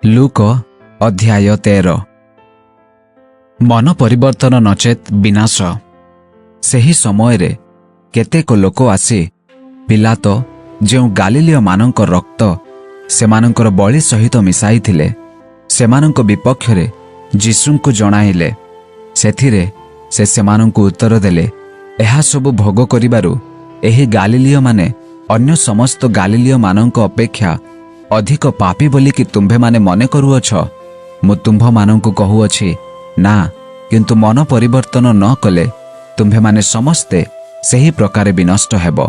Look अध्याय 13। मन परिवर्तन नचेत विनाश। सेही समय रे केतेक लोक आसी पिलातो जेउ गालिलिय मानक रक्त सेमानकर बलि सहित मिसाई थिले सेमानक विपक्षरे यीशुଙ୍କୁ जणाइले। सेथिरे से सेमानଙ୍କୁ उत्तर देले, एहा सब भोग करिबारु एही गालिलिय माने अन्य समस्त गालिलिय मानक अपेक्षा अधिक पापी बोली कि तुम्भे माने मने करूअछ। मु तुम्भ मानंकु कहुअछि ना, किंतु मन परिवर्तन न कले तुम्भे माने समस्ते सेही प्रकारे विनष्ट हेबो।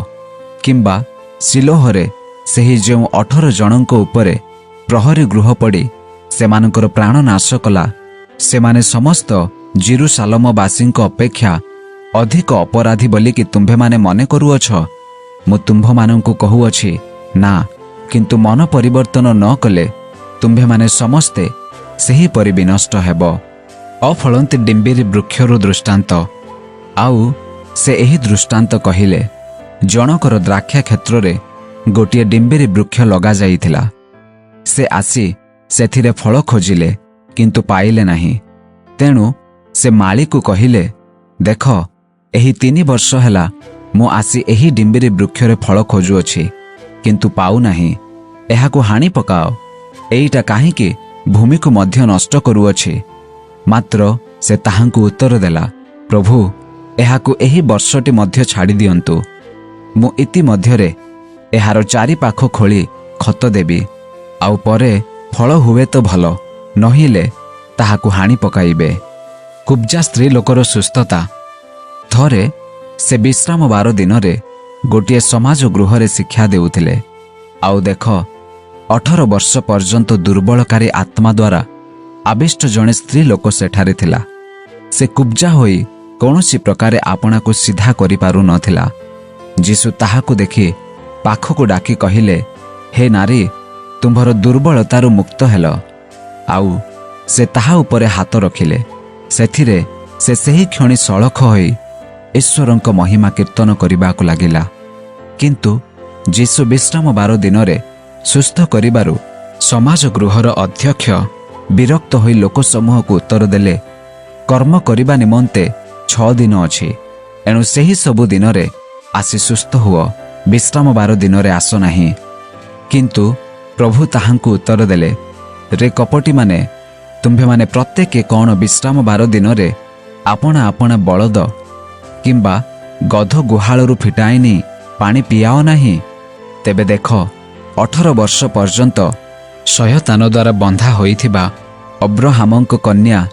किंबा सिलोहरे सेही जेउ 18 जनंक उपरे प्रहरी गृह पड़ी सेमानकर प्राण नाश कला, सेमाने समस्त जेरुसालेमवासींक अपेक्षा अधिक अपराधी बोली कि तुम्भे माने मने करूअछ। मु तुम्भ मानंकु कहुअछि ना, किंतु मन परिवर्तन न कले तुम्भे माने समस्ते सेही परि विनष्ट हेबो। अफलंती डिंबिरी वृक्षरु दृष्टांत। आउ से एही दृष्टांत कहिले, जनकर द्राक्षा क्षेत्र रे गोटिए डिंबिरी वृक्ष लगा जाइथिला। से आसी सेथिरे फल खोजिले किंतु पाइले नाही। तेणु से माली को कहिले, देख एही 3 वर्ष हैला मु आसी एही डिंबिरी वृक्ष रे फल खोजुअछि किंतु पाऊ नाही। एहाकु हानि पकाओ, एईटा काहीकि भूमि को मध्य नष्ट करूअछि। मात्र से ताहांकु उत्तर देला, प्रभु एहाकु एही वर्षटी मध्य छाड़ी दियंतु। मु इति मध्यरे एहार 4 पाख खोली खत देबी, आउ परे फल हुए तो भल, नहिले ताहाकु हानि पकाइबे। कुब्जा स्त्री लोकर सुस्थता। थरे से विश्राम 12 दिन रे गोटिए समाज गृह रे शिक्षा देउथिले। आउ देख 18 वर्ष पर्यंत दुर्बलकारी आत्मा द्वारा आविष्ट जड़े स्त्री लोक सेठारे थिला। से कुब्जा होई कौनसी प्रकारे आपना को सीधा करि पारु नथिला। जीसु ताहाकु देखि पाखकु डाकी कहिले, हे नारी तुम्भर दुर्बलतारु मुक्त हेल। आउ से ताहा उपरे हाथ रखिले। सेथिरे से सेही क्षणी सळख होई ईश्वरंक महिमा कीर्तन करिबाकु लागिला। किंतु जीसु विश्राम 12 दिन रे सुस्थ करिबारु समाज गृहर अध्यक्ष विरक्त होई लोक समूह को उत्तर देले, कर्म करिबा निमंते 6 दिन अछि, एणु सेही सबु दिन रे आसी सुस्थ हुओ, विश्राम 12 दिन रे आसो नाही। किंतु प्रभु ताहांकु उत्तर देले, रे कपटी माने तुम्भे माने प्रत्येक कौन विश्राम 12 दिन रे आपना आपना बलद किंबा गध गुहालरू फिटाइनी पानी पियाओ नाही। तेबे देख 18 वर्ष पर्यंत शयतान द्वारा बंधा होइथिबा अब्राहमक कन्या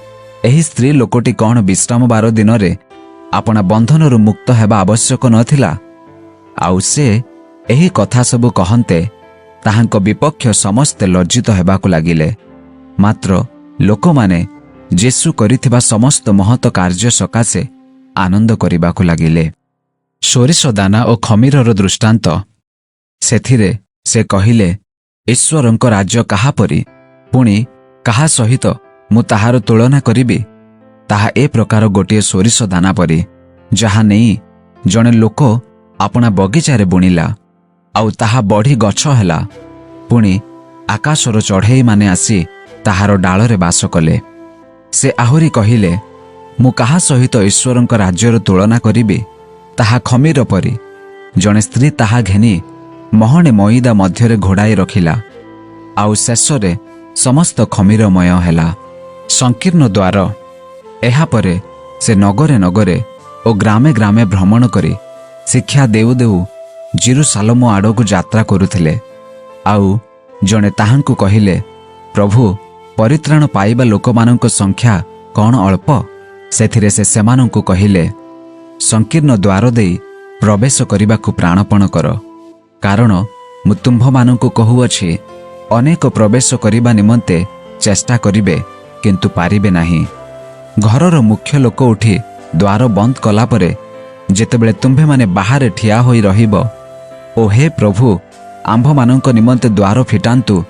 एही स्त्री लोकटी कौन विश्राम 12 दिन रे आपना बंधनरु मुक्त हेबा आवश्यक नथिला। आउ से एही कथा सबु कहन्ते ताहांक विपक्ष समस्ते लज्जित हेबाकु लागिले। मात्र लोकमाने जेसु करिथिबा समस्त महत कार्य सकाशे आनंद करिबाकु लागिले। सोरिष दाना और खमीरर दृष्टांत। सेथिरे से कहिले, ईश्वरंक राज्य काहा परि, पुणी काहा सहित मु ताहार तुलना करिबि। ताहा ए प्रकार गोटिए सोरिष दाना परि, जहा नेई जणे लोक आपना बगीचारे बुणिला, आउ ताहा बढ़ी गछ हैला। पुणी आकाशर चढ़ेई माने आसी ताहार डालरे बास कले। से आहुरी कहिले, मु काहा सहित ईश्वरंक राज्यर तुलना करिबि। ताहा खमीर परि, जणे स्त्री ताहा घेनी महणे मईदा मध्यरे घोड़ाई रखिला, आउ शेषरे समस्त खमीरमय हैला। संकीर्ण द्वार। एहा परे से नगरे नगरे और ग्रामे ग्रामे भ्रमण करी शिक्षा देउ देउ जेरुसालेम आड़कु यात्रा करुथिले। आउ जणे ताहांकु कहिले, प्रभु परित्राण पाइबा लोकमानंक संख्या कौन अल्प। सेथिरे से सेमानंकु कहिले, संकीर्ण द्वार देई प्रवेश करिबाकु प्राणपण कर, कारण मु तुम्भ मानंकु कहुअछि अनेक प्रवेश करिबा निमंते चेष्टा करिबे किंतु पारिबे नाही। घरर मुख्य लोक उठी द्वार बंद कला परे जेतेबेले तुम्भे माने बाहर ठिया होई रहिबो, ओ हे प्रभु आंभ मानंक निमंते द्वार फिटांतु,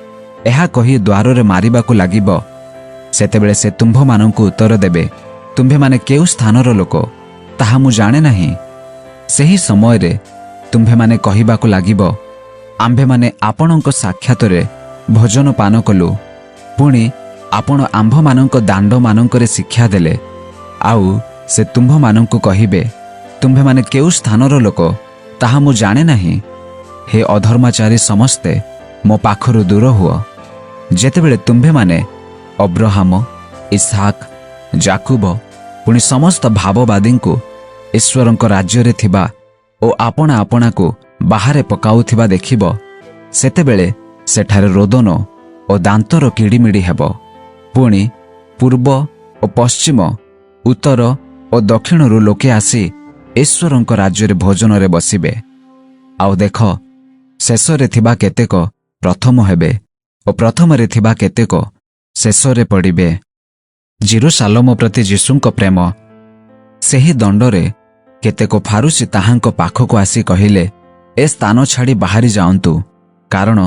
एहा कही द्वार रे मारिबाकु लागिबो। सेतेबेले से तुम्भ मानंकु उत्तर देबे, तुम्भे माने केउ स्थानर लोक ताहा मु जाने नाही। सेही समय रे तुम्भे माने कहिबाकु लागिबो, आंभे माने आपणंक साक्षातरे भोजन पान कलु, पुणी आपण आंभमानंक दाण्डमानंकरे शिक्षा देले आउ से तुम्भमानंकु कहिबे तुम्भेमाने केउ स्थानर लोक ताहा मु जाने नाही। हे अधर्माचारी समस्ते मो पाखरु दूर हुओ। जेतेबेले तुम्भेमाने अब्राहम इसहाक जाकुब पुणी समस्त भाववादींकु ईश्वरंक राज्य थिबा ओ आपणा आपणाकु बाहारे पकाउथिबा देखिब सेतेबेले सेठारे रोदन ओ दांतर किड़िमिड़ी हेब। पुणी पूर्व ओ पश्चिम उत्तर ओ दक्षिणरू लोके आसी ईश्वरंक राज्य भोजन रे बसिबे। आउ देख शेषरे थिबा केतेक प्रथम हेबे ओ प्रथम रे थिबा केतेक शेषरे पड़िबे। जेरूसालेम प्रति यीशुंक प्रेम। सेही दंडरे केतेक फारुसी ताहांक पाखको आसी कहिले ए स्थान छाड़ी बाहरी जाऊंतु कारण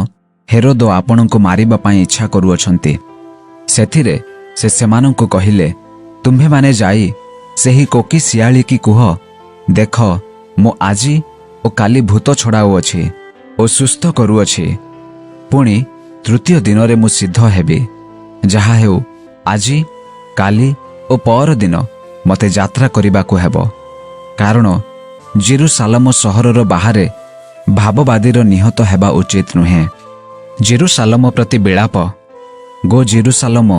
हेरोद आपणको मारिबा पई इच्छा करूअछंती। सेथिरे से सेमानंको कहिले तुम्भे माने जाई सेही कोकी सियाली की कुह देख मो आजी ओ काली भूत छड़ाऊ अछि ओ सुस्थ करूअछि पुणी तृतीय दिन रे मु सिद्ध हेबी। जहा हेउ आजी काली ओ पर दिन मते यात्रा करिबाकु हेबो कारण जेरूसालेम सहरर बाहरे भाववादीर निहत हेबा उचित नुहे। जेरूसालेम प्रति विलाप गो जेरूसालेम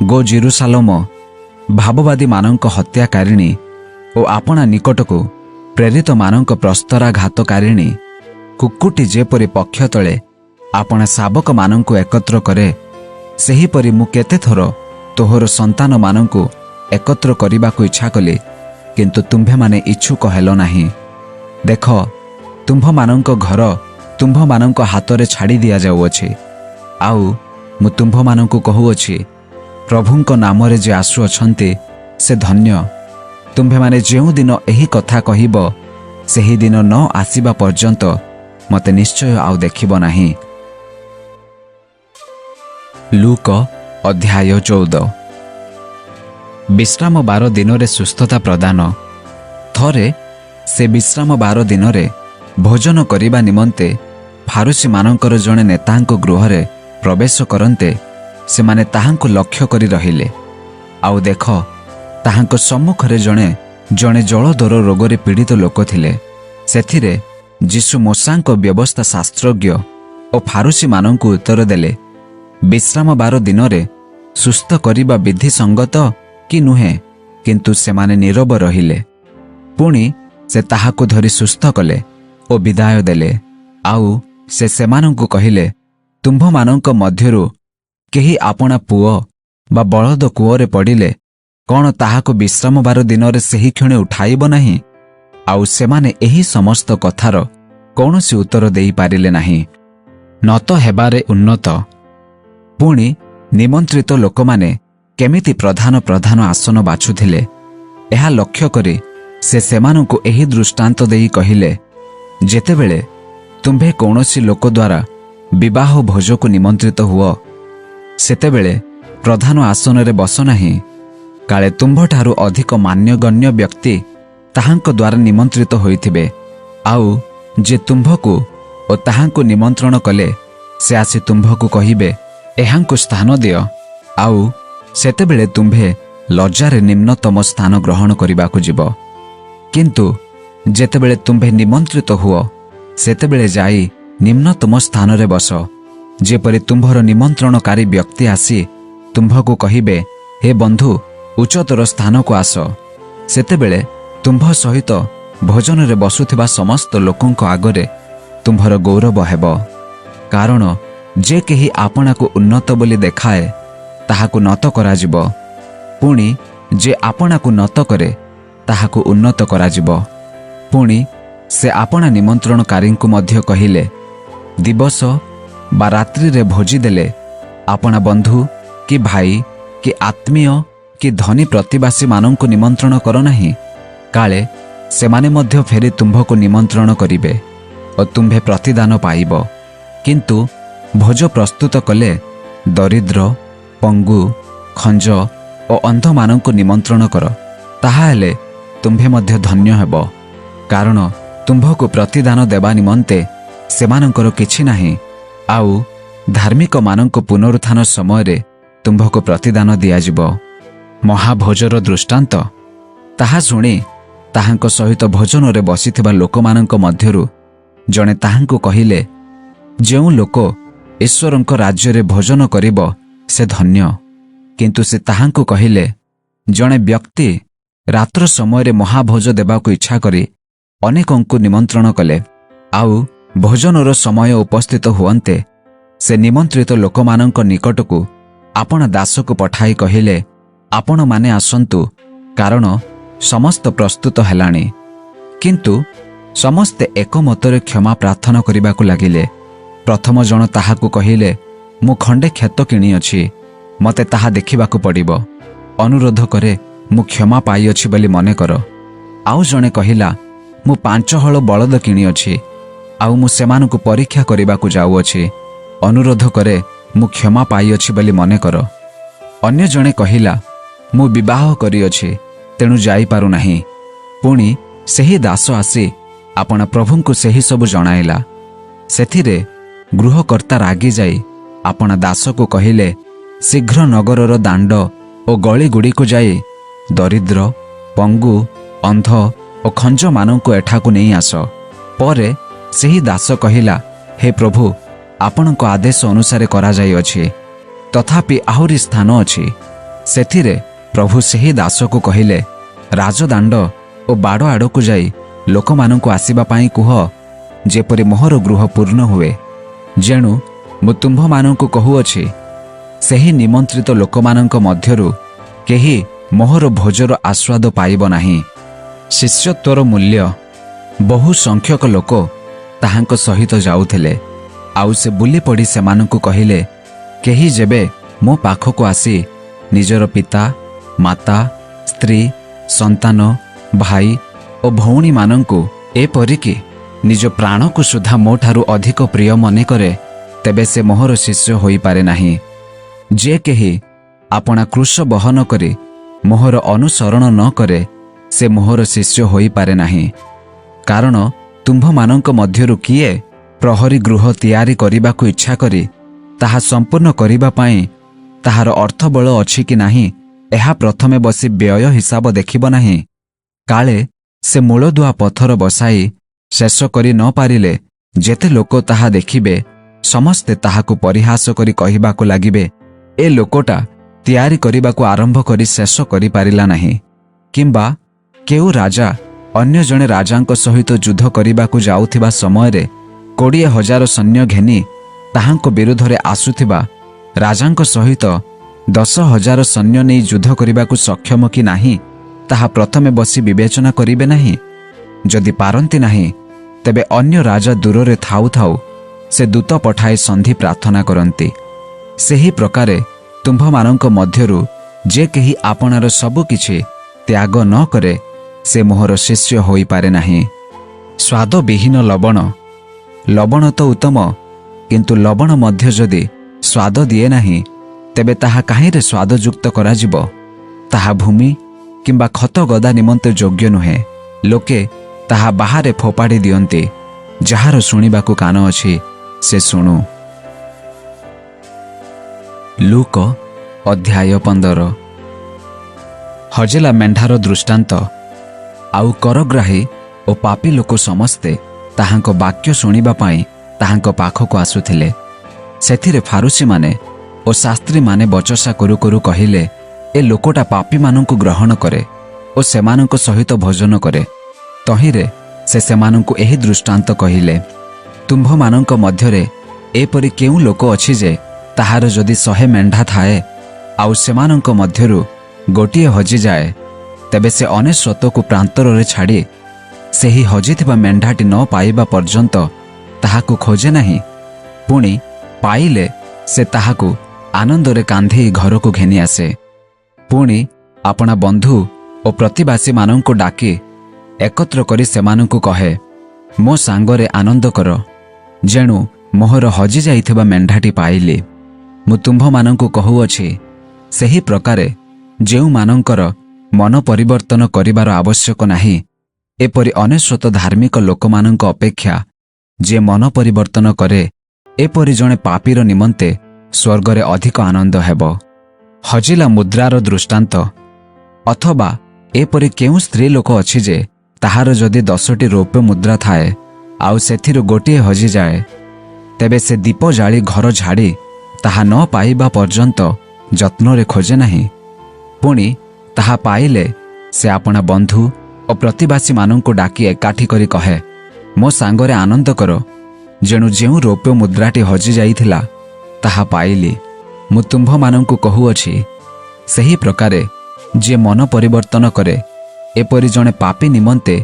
गो जेरूसालेम भाववादी मानंक हत्याकारिणी ओ आपणा निकटकू प्रेरित मानंक प्रस्तराघातकारिणी कुकुटी जेपरि पक्ष तले आपणा शावक मानंकु एकत्र करे सेहीपरि मु केते थर तोहर संतान मानंकु एकत्र करिबाकु इच्छा कली किंतु तुम्भे माने इच्छुक हेलो नाही। देख तुम्भ मानंक घर तुम्भ मानंक हातरे छाड़ी दिया जाउअछि आउ मु तुम्भ मानंकु कहूअछि प्रभुंक नामरे जे आसु अछंती से धन्य। तुम्भे माने जेउ दिन एही कथा कहिब सेही दिन न आसीबा पर्यंत मते निश्चय आउ देखिब नाही। लूक अध्याय 14। विश्राम 12 दिन रे सुस्थता प्रदान। थरे से विश्राम 12 दिन रे भोजन करिबा निमंते फारुसी मानंकर जणे नेतांक गृहरे प्रवेश करन्ते से माने ताहांको लक्ष्य करी रहिले। आउ देख ताहांको सम्मुखरे जणे जणे जलदर रोगरे पीड़ित लोक थिले। सेथिरे यीशु मोसांक व्यवस्था शास्त्रज्ञ ओ फारुसी मानंकु उत्तर देले विश्राम 12 दिन रे सुस्थ करिबा विधि संगत कि नुहे किंतु सेमाने नीरव रहिले। पुणी से ताहाको धरी सुस्थ कले ओ विदाय देले। आउ से सेमानंकु कहिले तुम्भ मानंक मध्यरु केही आपणा पुओ बा बळद कूओरे पड़िले कौन ताहाको विश्राम 12 दिन रे सेही क्षणे उठाइब नाही। आउ सेमाने एही समस्त कथार कौनसी उत्तर देई पारिले नाही। नत हेबारे उन्नत। पुणी निमंत्रित लोकमाने केमिति प्रधान प्रधान आसन बाछुथिले एहा लक्ष्य करी से सेमानंकु एही दृष्टांत देई कहिले जेतेबेले तुम्भे कौनसी लोक द्वारा विवाह भोजको निमंत्रित हुओ सेतेबेले प्रधान आसन रे बस नाही काले तुम्भठारु अधिक मान्यगण्य व्यक्ति ताहांक द्वारा निमंत्रित होइथिबे। आउ जे तुम्भकु ओ ताहांकु निमंत्रण कले से आसी तुम्भकु कहिबे एहांकु स्थान दियो आउ सेतेबेले तुम्भे लज्जारे निम्नतम स्थान ग्रहण करिबाकु जिवो। किंतु जेतेबेले तुम्भे निमंत्रित हुओ सेतेबेले जाई निम्नतम स्थान रे बस जेपरि तुम्भर निमंत्रणकारी व्यक्ति आसी तुम्भकु कहिबे हे बंधु उच्चतर स्थान को आस सेतेबेले तुम्भ सहित भोजन रे बसुथिबा समस्त लोकंक आगरे तुम्भर गौरव हेबो कारण जे केही आपणा को उन्नत बोली देखाए ताहाकु नत कराजिबो पुणी जे आपणा को नत करे ताहाकु उन्नत कराजिबो। पुणी से आपणा निमंत्रणकारी को मध्य कहिले दिवस बा रात्रि रे भोजी देले आपणा बंधु कि भाई कि आत्मीय कि धनी प्रतिवासी मानंकु निमंत्रण करो नाही काले सेमाने मध्य फेरी तुम्भको निमंत्रण करिवे और तुम्भे प्रतिदान पाइबो। किंतु भोज प्रस्तुत कले दरिद्र पंगु खंज और अंध मानंकु निमंत्रण कर ताहा हेले तुम्भे मध्य धन्य हेबो कारण तुम्भको प्रतिदान देबा निमंते सेमानंकर किछि नाही। आउ धार्मिक मानंक पुनरुत्थान समय रे ତୁମ୍ଭକୁ ପ୍ରତିଦାନ ଦିଆଯିବ। ମହାଭୋଜର ଦୃଷ୍ଟାନ୍ତ। ତାହା ଶୁଣି ତାହାଙ୍କ ସହିତ ଭୋଜନରେ ବସିଥିବା ଲୋକମାନଙ୍କ ମଧ୍ୟରୁ ଜଣେ ତାହାଙ୍କୁ କହିଲେ, ଯେଉଁ ଲୋକ ଈଶ୍ୱରଙ୍କ ରାଜ୍ୟରେ ଭୋଜନ କରିବ ସେ ଧନ୍ୟ। କିନ୍ତୁ ସେ ତାହାଙ୍କୁ କହିଲେ, ଜଣେ ବ୍ୟକ୍ତି ରାତ୍ର ସମୟରେ ମହାଭୋଜ ଦେବାକୁ ଇଚ୍ଛା କରି ଅନେକଙ୍କୁ ନିମନ୍ତ୍ରଣ କଲେ। ଆଉ ଭୋଜନର ସମୟ ଉପସ୍ଥିତ ହୁଅନ୍ତେ ସେ ନିମନ୍ତ୍ରିତ ଲୋକମାନଙ୍କ ନିକଟକୁ ଆପଣା ଦାସକୁ ପଠାଇ କହିଲେ, ଆପଣମାନେ ଆସନ୍ତୁ, କାରଣ ସମସ୍ତ ପ୍ରସ୍ତୁତ ହେଲାଣି। କିନ୍ତୁ ସମସ୍ତେ ଏକମତରେ କ୍ଷମା ପ୍ରାର୍ଥନା କରିବାକୁ ଲାଗିଲେ। ପ୍ରଥମ ଜଣ ତାହାକୁ କହିଲେ, ମୁଁ ଖଣ୍ଡେ କ୍ଷେତ କିଣିଅଛି, ମୋତେ ତାହା ଦେଖିବାକୁ ପଡ଼ିବ। ଅନୁରୋଧ କରେ ମୁଁ କ୍ଷମା ପାଇଅଛି ବୋଲି ମନେକର। ଆଉ ଜଣେ କହିଲା, ମୁଁ 5 ହଳ ବଳଦ କିଣିଅଛି, ଆଉ ମୁଁ ସେମାନଙ୍କୁ ପରୀକ୍ଷା କରିବାକୁ ଯାଉଅଛି। ଅନୁରୋଧ କରେ ମୁଁ କ୍ଷମା ପାଇଅଛି ବୋଲି ମନେକର। ଅନ୍ୟ ଜଣେ କହିଲା, ମୁଁ ବିବାହ କରିଅଛି, ତେଣୁ ଯାଇପାରୁନାହିଁ। ପୁଣି ସେହି ଦାସ ଆସି ଆପଣା ପ୍ରଭୁଙ୍କୁ ସେହି ସବୁ ଜଣାଇଲା। ସେଥିରେ ଗୃହକର୍ତ୍ତା ରାଗି ଯାଇ ଆପଣା ଦାସକୁ କହିଲେ, ଶୀଘ୍ର ନଗରର ଦାଣ୍ଡ ଓ ଗଳିଗୁଡ଼ିକୁ ଯାଇ ଦରିଦ୍ର, ପଙ୍ଗୁ, ଅନ୍ଧ ଓ ଖଞ୍ଜମାନଙ୍କୁ ଏଠାକୁ ନେଇ ଆସ। ପରେ ସେହି ଦାସ କହିଲା, ହେ ପ୍ରଭୁ, ଆପଣଙ୍କ ଆଦେଶ ଅନୁସାରେ କରାଯାଇଅଛି, ତଥାପି ଆହୁରି ସ୍ଥାନ ଅଛି। ସେଥିରେ ପ୍ରଭୁ ସେହି ଦାସକୁ କହିଲେ, ରାଜଦାଣ୍ଡ ଓ ବାଡ଼ ଆଡ଼କୁ ଯାଇ ଲୋକମାନଙ୍କୁ ଆସିବା ପାଇଁ କୁହ, ଯେପରି ମୋହର ଗୃହ ପୂର୍ଣ୍ଣ ହୁଏ। ଯେଣୁ ମୁଁ ତୁମ୍ଭମାନଙ୍କୁ କହୁଅଛି, ସେହି ନିମନ୍ତ୍ରିତ ଲୋକମାନଙ୍କ ମଧ୍ୟରୁ କେହି ମୋହର ଭୋଜର ଆସ୍ୱାଦ ପାଇବ ନାହିଁ। ଶିଷ୍ୟତ୍ୱର ମୂଲ୍ୟ। ବହୁ ସଂଖ୍ୟକ ଲୋକ ତାହାଙ୍କ ସହିତ ଯାଉଥିଲେ। ଆଉ ସେ ବୁଲି ପଡ଼ି ସେମାନଙ୍କୁ କହିଲେ, କେହି ଯେବେ ମୋ ପାଖକୁ ଆସି ନିଜର ପିତା, ମାତା, ସ୍ତ୍ରୀ, ସନ୍ତାନ, ଭାଇ ଓ ଭଉଣୀମାନଙ୍କୁ, ଏପରିକି ନିଜ ପ୍ରାଣକୁ ସୁଦ୍ଧା ମୋଠାରୁ ଅଧିକ ପ୍ରିୟ ମନେକରେ, ତେବେ ସେ ମୋହର ଶିଷ୍ୟ ହୋଇପାରେ ନାହିଁ। ଯେ କେହି ଆପଣା କ୍ରୁଶ ବହନ କରି ମୋହର ଅନୁସରଣ ନ କରେ, ସେ ମୋହର ଶିଷ୍ୟ ହୋଇପାରେ ନାହିଁ। କାରଣ ତୁମ୍ଭମାନଙ୍କ ମଧ୍ୟରୁ କିଏ ପ୍ରହରୀ ଗୃହ ତିଆରି କରିବାକୁ ଇଚ୍ଛା କରି ତାହା ସମ୍ପୂର୍ଣ୍ଣ କରିବା ପାଇଁ ତାହାର ଅର୍ଥବଳ ଅଛି କି ନାହିଁ, ଏହା ପ୍ରଥମେ ବସି ବ୍ୟୟ ହିସାବ ଦେଖିବ ନାହିଁ? କାଳେ ସେ ମୂଳଦୁଆ ପଥର ବସାଇ ଶେଷ କରି ନ ପାରିଲେ ଯେତେ ଲୋକ ତାହା ଦେଖିବେ, ସମସ୍ତେ ତାହାକୁ ପରିହାସ କରି କହିବାକୁ ଲାଗିବେ, ଏ ଲୋକଟା ତିଆରି କରିବାକୁ ଆରମ୍ଭ କରି ଶେଷ କରିପାରିଲା ନାହିଁ। କିମ୍ବା କେଉଁ ରାଜା ଅନ୍ୟ ଜଣେ ରାଜାଙ୍କ ସହିତ ଯୁଦ୍ଧ କରିବାକୁ ଯାଉଥିବା ସମୟରେ 20,000 ସୈନ୍ୟ ଘେନି ତାହାଙ୍କ ବିରୁଦ୍ଧରେ ଆସୁଥିବା ରାଜାଙ୍କ ସହିତ 10,000 ସୈନ୍ୟ ନେଇ ଯୁଦ୍ଧ କରିବାକୁ ସକ୍ଷମ କି ନାହିଁ, ତାହା ପ୍ରଥମେ ବସି ବିବେଚନା କରିବେ ନାହିଁ? ଯଦି ପାରନ୍ତି ନାହିଁ, ତେବେ ଅନ୍ୟ ରାଜା ଦୂରରେ ଥାଉ ଥାଉ ସେ ଦୂତ ପଠାଇ ସନ୍ଧି ପ୍ରାର୍ଥନା କରନ୍ତି। ସେହି ପ୍ରକାରେ ତୁମ୍ଭମାନଙ୍କ ମଧ୍ୟରୁ ଯେ କେହି ଆପଣାର ସବୁ କିଛି ତ୍ୟାଗ ନ କରେ, ସେ ମୋହର ଶିଷ୍ୟ ହୋଇପାରେ ନାହିଁ। ସ୍ୱାଦବିହୀନ ଲବଣ। ଲବଣ ତ ଉତ୍ତମ, କିନ୍ତୁ ଲବଣ ମଧ୍ୟ ଯଦି ସ୍ୱାଦ ଦିଏ ନାହିଁ, ତେବେ ତାହା କାହିଁରେ ସ୍ୱାଦଯୁକ୍ତ କରାଯିବ? ତାହା ଭୂମି କିମ୍ବା ଖତ ଗଦା ନିମନ୍ତେ ଯୋଗ୍ୟ ନୁହେଁ। ଲୋକେ ତାହା ବାହାରେ ଫୋପାଡ଼ି ଦିଅନ୍ତି। ଯାହାର ଶୁଣିବାକୁ କାନ ଅଛି ସେ ଶୁଣୁ। ଲୁକ ଅଧ୍ୟାୟ 15। ହଜିଲା ମେଣ୍ଢାର ଦୃଷ୍ଟାନ୍ତ। ଆଉ କରଗ୍ରାହୀ ଓ ପାପୀ ଲୋକ ସମସ୍ତେ ତାହାଙ୍କ ବାକ୍ୟ ଶୁଣିବା ପାଇଁ ତାହାଙ୍କ ପାଖକୁ ଆସୁଥିଲେ। ସେଥିରେ ଫାରୁସୀମାନେ ଓ ଶାସ୍ତ୍ରୀମାନେ ବଚସା କରୁ କରୁ କହିଲେ, ଏ ଲୋକଟା ପାପୀମାନଙ୍କୁ ଗ୍ରହଣ କରେ ଓ ସେମାନଙ୍କ ସହିତ ଭୋଜନ କରେ। ତହିଁରେ ସେ ସେମାନଙ୍କୁ ଏହି ଦୃଷ୍ଟାନ୍ତ କହିଲେ, ତୁମ୍ଭମାନଙ୍କ ମଧ୍ୟରେ ଏପରି କେଉଁ ଲୋକ ଅଛି ଯେ ତାହାର ଯଦି 100 ମେଣ୍ଢା ଥାଏ, ଆଉ ସେମାନଙ୍କ ମଧ୍ୟରୁ ଗୋଟିଏ ହଜିଯାଏ, ତେବେ ସେ ଅନେଶ୍ୱତକୁ ପ୍ରାନ୍ତରରେ ଛାଡ଼ି ସେହି ହଜିଥିବା ମେଣ୍ଢାଟି ନ ପାଇବା ପର୍ଯ୍ୟନ୍ତ ତାହାକୁ ଖୋଜେ ନାହିଁ? ପୁଣି ପାଇଲେ ସେ ତାହାକୁ ଆନନ୍ଦରେ କାନ୍ଧେଇ ଘରକୁ ଘେନି ଆସେ। ପୁଣି ଆପଣା ବନ୍ଧୁ ଓ ପ୍ରତିବାସୀମାନଙ୍କୁ ଡାକି ଏକତ୍ର କରି ସେମାନଙ୍କୁ କହେ, ମୋ ସାଙ୍ଗରେ ଆନନ୍ଦ କର, ଯେଣୁ ମୋହର ହଜିଯାଇଥିବା ମେଣ୍ଢାଟି ପାଇଲି। ମୁଁ ତୁମ୍ଭମାନଙ୍କୁ କହୁଅଛି, ସେହି ପ୍ରକାରେ ଯେଉଁମାନଙ୍କର ମନ ପରିବର୍ତ୍ତନ କରିବାର ଆବଶ୍ୟକ ନାହିଁ, ଏପରି ଅନେଶ୍ୱତ ଧାର୍ମିକ ଲୋକମାନଙ୍କ ଅପେକ୍ଷା ଯିଏ ମନ ପରିବର୍ତ୍ତନ କରେ, ଏପରି ଜଣେ ପାପୀର ନିମନ୍ତେ ସ୍ୱର୍ଗରେ ଅଧିକ ଆନନ୍ଦ ହେବ। ହଜିଲା ମୁଦ୍ରାର ଦୃଷ୍ଟାନ୍ତ। ଅଥବା ଏପରି କେଉଁ ସ୍ତ୍ରୀ ଲୋକ ଅଛି ଯେ ତାହାର ଯଦି 10ଟି ରୌପ୍ୟ ମୁଦ୍ରା ଥାଏ ଆଉ ସେଥିରୁ ଗୋଟିଏ ହଜିଯାଏ, ତେବେ ସେ ଦୀପ ଜାଳି ଘର ଝାଡ଼ି ତାହା ନ ପାଇବା ପର୍ଯ୍ୟନ୍ତ ଯତ୍ନରେ ଖୋଜେ ନାହିଁ। ପୁଣି ତାହା ପାଇଲେ ସେ ଆପଣା ବନ୍ଧୁ ଓ ପ୍ରତିବାସୀମାନଙ୍କୁ ଡାକି ଏକାଠି କରି କହେ, ମୋ ସାଙ୍ଗରେ ଆନନ୍ଦ କର, ଯେଣୁ ଯେଉଁ ରୌପ୍ୟ ମୁଦ୍ରାଟି ହଜିଯାଇଥିଲା ତାହା ପାଇଲି। ମୁଁ ତୁମ୍ଭମାନଙ୍କୁ କହୁଅଛି, ସେହି ପ୍ରକାରେ ଯିଏ ମନ ପରିବର୍ତ୍ତନ କରେ, ଏପରି ଜଣେ ପାପୀ ନିମନ୍ତେ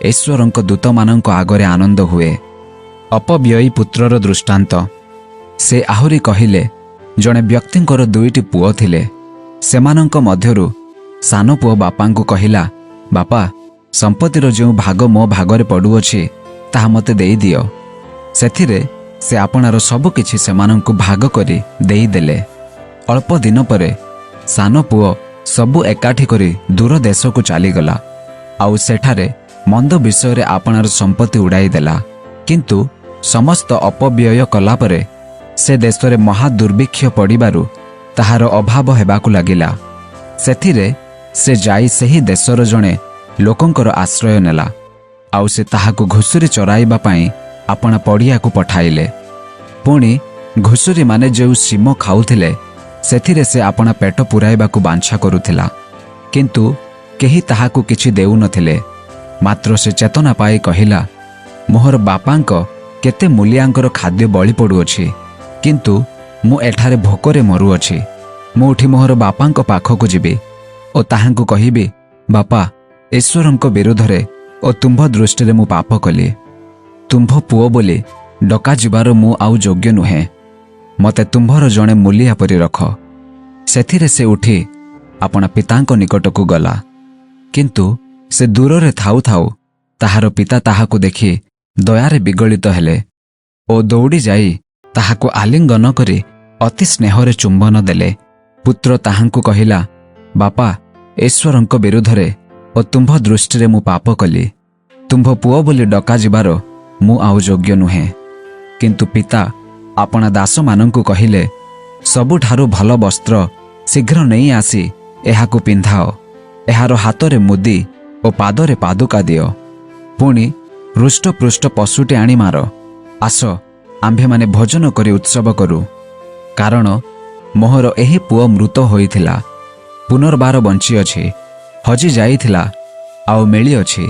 ଈଶ୍ୱରଙ୍କ ଦୂତମାନଙ୍କ ଆଗରେ ଆନନ୍ଦ ହୁଏ। ଅପବ୍ୟୟୀ ପୁତ୍ରର ଦୃଷ୍ଟାନ୍ତ। ସେ ଆହୁରି କହିଲେ, ଜଣେ ବ୍ୟକ୍ତିଙ୍କର 2ଟି ପୁଅ ଥିଲେ। ସେମାନଙ୍କ ମଧ୍ୟରୁ ସାନ ପୁଅ ବାପାଙ୍କୁ କହିଲା, ବାପା, ସମ୍ପତ୍ତିର ଯେଉଁ ଭାଗ ମୋ ଭାଗରେ ପଡ଼ୁଅଛି ତାହା ମୋତେ ଦେଇଦିଅ। ସେଥିରେ ସେ ଆପଣାର ସବୁ କିଛି ସେମାନଙ୍କୁ ଭାଗ କରି ଦେଇଦେଲେ। ଅଳ୍ପ ଦିନ ପରେ ସାନ ପୁଅ ସବୁ ଏକାଠି କରି ଦୂର ଦେଶକୁ ଚାଲିଗଲା ଆଉ ସେଠାରେ ମନ୍ଦ ବିଷୟରେ ଆପଣାର ସମ୍ପତ୍ତି ଉଡ଼ାଇଦେଲା। କିନ୍ତୁ ସମସ୍ତ ଅପବ୍ୟୟ କଲାପରେ ସେ ଦେଶରେ ମହା ଦୁର୍ଭିକ୍ଷ ପଡ଼ିବାରୁ ତାହାର ଅଭାବ ହେବାକୁ ଲାଗିଲା। ସେଥିରେ ସେ ଯାଇ ସେହି ଦେଶର ଜଣେ ଲୋକଙ୍କର ଆଶ୍ରୟ ନେଲା ଆଉ ସେ ତାହାକୁ ଘୁଷୁରି ଚରାଇବା ପାଇଁ ଆପଣା ପଡ଼ିଆକୁ ପଠାଇଲେ। ପୁଣି ଘୁଷୁରିମାନେ ଯେଉଁ ଶିମ ଖାଉଥିଲେ ସେଥିରେ ସେ ଆପଣା ପେଟ ପୂରାଇବାକୁ ବାଞ୍ଛା କରୁଥିଲା, କିନ୍ତୁ କେହି ତାହାକୁ କିଛି ଦେଉନଥିଲେ। ମାତ୍ର ସେ ଚେତନା ପାଇ କହିଲା, ମୋହର ବାପାଙ୍କ କେତେ ମୂଲିଆଙ୍କର ଖାଦ୍ୟ ବଳି ପଡ଼ୁଅଛି, କିନ୍ତୁ ମୁଁ ଏଠାରେ ଭୋକରେ ମରୁଅଛି। ମୁଁ ଉଠି ମୋହର ବାପାଙ୍କ ପାଖକୁ ଯିବି ଓ ତାହାଙ୍କୁ କହିବି, ବାପା, ଈଶ୍ୱରଙ୍କ ବିରୁଦ୍ଧରେ ଓ ତୁମ୍ଭ ଦୃଷ୍ଟିରେ ମୁଁ ପାପ କଲି। ତୁମ୍ଭ ପୁଅ ବୋଲି ଡକାଯିବାର ମୁଁ ଆଉ ଯୋଗ୍ୟ ନୁହେଁ। ମୋତେ ତୁମ୍ଭର ଜଣେ ମୂଲିଆ ପରି ରଖ। ସେଥିରେ ସେ ଉଠି ଆପଣା ପିତାଙ୍କ ନିକଟକୁ ଗଲା। କିନ୍ତୁ ସେ ଦୂରରେ ଥାଉ ଥାଉ ତାହାର ପିତା ତାହାକୁ ଦେଖି ଦୟାରେ ବିଗଳିତ ହେଲେ ଓ ଦୌଡ଼ି ଯାଇ ତାହାକୁ ଆଲିଙ୍ଗନ କରି ଅତି ସ୍ନେହରେ ଚୁମ୍ବନ ଦେଲେ। ପୁତ୍ର ତାହାଙ୍କୁ କହିଲା, ବାପା, ଈଶ୍ୱରଙ୍କ ବିରୁଦ୍ଧରେ ଓ ତୁମ୍ଭ ଦୃଷ୍ଟିରେ ମୁଁ ପାପ କଲି। ତୁମ୍ଭ ପୁଅ ବୋଲି ଡକାଯିବାର ମୁଁ ଆଉ ଯୋଗ୍ୟ ନୁହେଁ। କିନ୍ତୁ ପିତା ଆପଣା ଦାସମାନଙ୍କୁ କହିଲେ, ସବୁଠାରୁ ଭଲ ବସ୍ତ୍ର ଶୀଘ୍ର ନେଇ ଆସି ଏହାକୁ ପିନ୍ଧାଅ, ଏହାର ହାତରେ ମୁଦି ଓ ପାଦରେ ପାଦୁକା ଦିଅ। ପୁଣି ହୃଷ୍ଟପୃଷ୍ଟ ପଶୁଟି ଆଣି ମାର। ଆସ, ଆମ୍ଭେମାନେ ଭୋଜନ କରି ଉତ୍ସବ କରୁ। କାରଣ ମୋହର ଏହି ପୁଅ ମୃତ ହୋଇଥିଲା, ପୁନର୍ବାର ବଞ୍ଚିଅଛି, ହଜି ଯାଇଥିଲା ଆଉ ମିଳିଅଛି।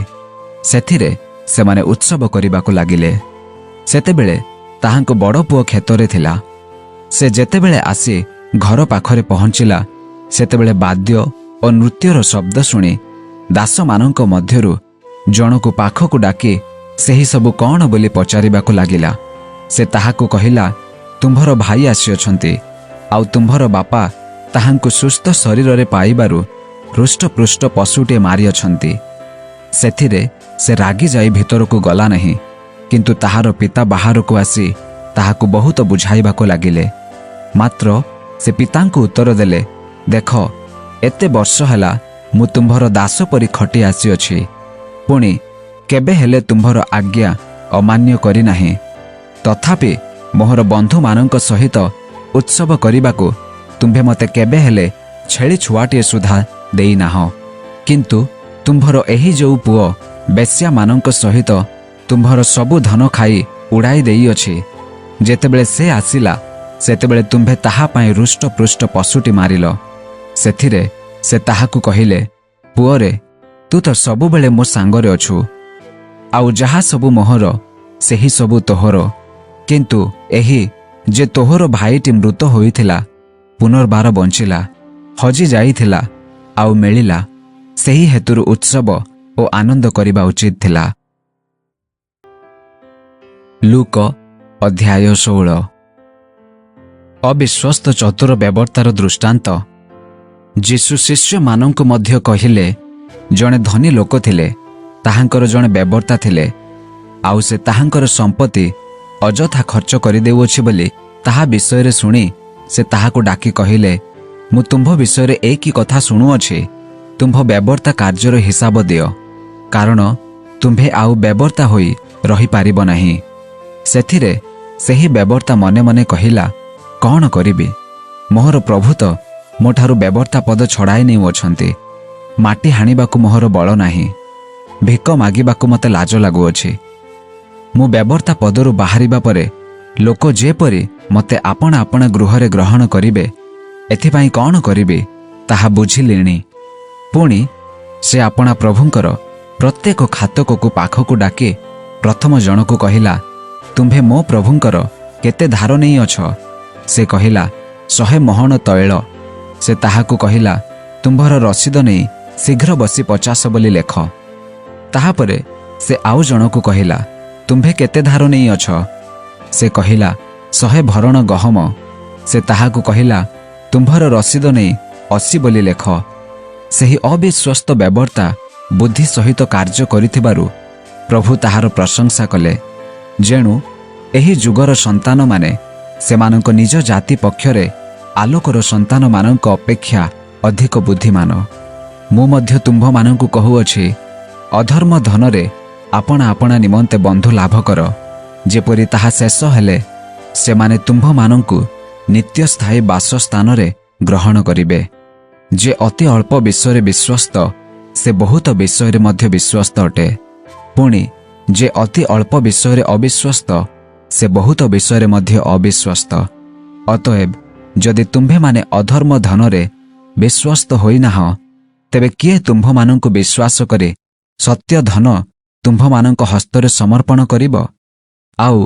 ସେଥିରେ ସେମାନେ ଉତ୍ସବ କରିବାକୁ ଲାଗିଲେ। ସେତେବେଳେ ତାହାଙ୍କ ବଡ଼ ପୁଅ କ୍ଷେତରେ ଥିଲା। ସେ ଯେତେବେଳେ ଆସି ଘର ପାଖରେ ପହଞ୍ଚିଲା, ସେତେବେଳେ ବାଦ୍ୟ ଓ ନୃତ୍ୟର ଶବ୍ଦ ଶୁଣି ଦାସମାନଙ୍କ ମଧ୍ୟରୁ ଜଣକୁ ପାଖକୁ ଡାକି ସେହି ସବୁ କ'ଣ ବୋଲି ପଚାରିବାକୁ ଲାଗିଲା। ସେ ତାହାକୁ କହିଲା, ତୁମ୍ଭର ଭାଇ ଆସିଅଛନ୍ତି ଆଉ ତୁମ୍ଭର ବାପା ତାହାଙ୍କୁ ସୁସ୍ଥ ଶରୀରରେ ପାଇବାରୁ ହୃଷ୍ଟପୃଷ୍ଟ ପଶୁଟିଏ ମାରିଅଛନ୍ତି। ସେଥିରେ ସେ ରାଗି ଯାଇ ଭିତରକୁ ଗଲା ନାହିଁ, କିନ୍ତୁ ତାହାର ପିତା ବାହାରକୁ ଆସି ତାହାକୁ ବହୁତ ବୁଝାଇବାକୁ ଲାଗିଲେ। ମାତ୍ର ସେ ପିତାଙ୍କୁ ଉତ୍ତର ଦେଲେ, ଦେଖ, ଏତେ ବର୍ଷ ହେଲା ମୁଁ ତୁମ୍ଭର ଦାସ ପରି ଖଟି ଆସିଅଛି, ପୁଣି କେବେ ହେଲେ ତୁମ୍ଭର ଆଜ୍ଞା ଅମାନ୍ୟ କରିନାହିଁ। ତଥାପି ମୋହର ବନ୍ଧୁମାନଙ୍କ ସହିତ ଉତ୍ସବ କରିବାକୁ ତୁମ୍ଭେ ମୋତେ କେବେ ହେଲେ ଛେଳି ଛୁଆଟିଏ ସୁଦ୍ଧା ଦେଇନାହଁ। କିନ୍ତୁ ତୁମ୍ଭର ଏହି ଯେଉଁ ପୁଅ ବେଶ୍ୟାମାନଙ୍କ ସହିତ ତୁମ୍ଭର ସବୁ ଧନ ଖାଇ ଉଡ଼ାଇ ଦେଇଅଛି, ଯେତେବେଳେ ସେ ଆସିଲା ସେତେବେଳେ ତୁମ୍ଭେ ତାହା ପାଇଁ ହୃଷ୍ଟପୃଷ୍ଟ ପଶୁଟି ମାରିଲ। ସେଥିରେ ସେ ତାହାକୁ କହିଲେ, ପୁଅରେ, ତୁ ତ ସବୁବେଳେ ମୋ ସାଙ୍ଗରେ ଅଛୁ, ଆଉ ଯାହା ସବୁ ମୋହର ସେହି ସବୁ ତୋହର। କିନ୍ତୁ ଏହି ଯେ ତୋହର ଭାଇଟି ମୃତ ହୋଇଥିଲା, ପୁନର୍ବାର ବଞ୍ଚିଲା, ହଜି ଯାଇଥିଲା ଆଉ ମିଳିଲା, ସେହି ହେତୁରୁ ଉତ୍ସବ ଓ ଆନନ୍ଦ କରିବା ଉଚିତ ଥିଲା। ଲୁକ ଅଧ୍ୟାୟ 16। ଅବିଶ୍ୱସ୍ତ ଚତୁର ବ୍ୟବର୍ତ୍ତାର ଦୃଷ୍ଟାନ୍ତ। ଯୀଶୁ ଶିଷ୍ୟମାନଙ୍କୁ ମଧ୍ୟ କହିଲେ, ଜଣେ ଧନୀ ଲୋକ ଥିଲେ, ତାହାଙ୍କର ଜଣେ ବ୍ୟବର୍ତ୍ତା ଥିଲେ, ଆଉ ସେ ତାହାଙ୍କର ସମ୍ପତ୍ତି ଅଯଥା ଖର୍ଚ୍ଚ କରିଦେଉଅଛି ବୋଲି ତାହା ବିଷୟରେ ଶୁଣି ସେ ତାହାକୁ ଡାକି କହିଲେ, ମୁଁ ତୁମ୍ଭ ବିଷୟରେ ଏ କି କଥା ଶୁଣୁଅଛି? ତୁମ୍ଭ ବ୍ୟବର୍ତ୍ତା କାର୍ଯ୍ୟର ହିସାବ ଦିଅ, କାରଣ ତୁମ୍ଭେ ଆଉ ବ୍ୟବର୍ତ୍ତା ହୋଇ ରହିପାରିବ ନାହିଁ। ସେଥିରେ ସେହି ବ୍ୟବର୍ତ୍ତା ମନେ ମନେ କହିଲା, କ'ଣ କରିବି? ମୋହର ପ୍ରଭୁ ତ ମୋଠାରୁ ବେବର୍ତ୍ତା ପଦ ଛଡ଼ାଇ ନେଉଅଛନ୍ତି। ମାଟି ହାଣିବାକୁ ମୋହର ବଳ ନାହିଁ। ଭିକ ମାଗିବାକୁ ମୋତେ ଲାଜ ଲାଗୁଅଛି। ମୁଁ ବେବର୍ତ୍ତା ପଦରୁ ବାହାରିବା ପରେ ଲୋକ ଯେପରି ମୋତେ ଆପଣା ଆପଣା ଗୃହରେ ଗ୍ରହଣ କରିବେ, ଏଥିପାଇଁ କ'ଣ କରିବି ତାହା ବୁଝିଲିଣି। ପୁଣି ସେ ଆପଣା ପ୍ରଭୁଙ୍କର ପ୍ରତ୍ୟେକ ଖାତକକୁ ପାଖକୁ ଡାକି ପ୍ରଥମ ଜଣକୁ କହିଲା, ତୁମ୍ଭେ ମୋ ପ୍ରଭୁଙ୍କର କେତେ ଧାର ନେଇଅଛ? ସେ କହିଲା, 100 ମହଣ ତୈଳ। ସେ ତାହାକୁ କହିଲା, ତୁମ୍ଭର ରସିଦ ନେଇ ଶୀଘ୍ର ବସି 50 ବୋଲି ଲେଖ। ତାହାପରେ ସେ ଆଉ ଜଣକୁ କହିଲା, ତୁମ୍ଭେ କେତେ ଧାର ନେଇଅଛ? ସେ କହିଲା, 100 ଭରଣ ଗହମ। ସେ ତାହାକୁ କହିଲା, ତୁମ୍ଭର ରସିଦ ନେଇ 80 ବୋଲି ଲେଖ। ସେହି ଅବିଶ୍ୱସ୍ତ ବେବର୍ତ୍ତା ବୁଦ୍ଧି ସହିତ କାର୍ଯ୍ୟ କରିଥିବାରୁ ପ୍ରଭୁ ତାହାର ପ୍ରଶଂସା କଲେ। ଯେଣୁ ଏହି ଯୁଗର ସନ୍ତାନମାନେ ସେମାନଙ୍କ ନିଜ ଜାତି ପକ୍ଷରେ ଆଲୋକର ସନ୍ତାନମାନଙ୍କ ଅପେକ୍ଷା ଅଧିକ ବୁଦ୍ଧିମାନ। ମୁଁ ମଧ୍ୟ ତୁମ୍ଭମାନଙ୍କୁ କହୁଅଛି, ଅଧର୍ମ ଧନରେ ଆପଣା ଆପଣା ନିମନ୍ତେ ବନ୍ଧୁ ଲାଭ କର, ଯେପରି ତାହା ଶେଷ ହେଲେ ସେମାନେ ତୁମ୍ଭମାନଙ୍କୁ ନିତ୍ୟସ୍ଥାୟୀ ବାସସ୍ଥାନରେ ଗ୍ରହଣ କରିବେ। ଯେ ଅତି ଅଳ୍ପ ବିଷୟରେ ବିଶ୍ୱସ୍ତ, ସେ ବହୁତ ବିଷୟରେ ମଧ୍ୟ ବିଶ୍ୱସ୍ତ ଅଟେ। ପୁଣି ଯେ ଅତି ଅଳ୍ପ ବିଷୟରେ ଅବିଶ୍ୱସ୍ତ, ସେ ବହୁତ ବିଷୟରେ ମଧ୍ୟ ଅବିଶ୍ୱସ୍ତ। ଅତଏବ ଯଦି ତୁମ୍ଭେମାନେ ଅଧର୍ମ ଧନରେ ବିଶ୍ୱସ୍ତ ହୋଇନାହଁ, ତେବେ କିଏ ତୁମ୍ଭମାନଙ୍କୁ ବିଶ୍ୱାସ କରି ସତ୍ୟ ଧନ ତୁମ୍ଭମାନଙ୍କ ହସ୍ତରେ ସମର୍ପଣ କରିବ? ଆଉ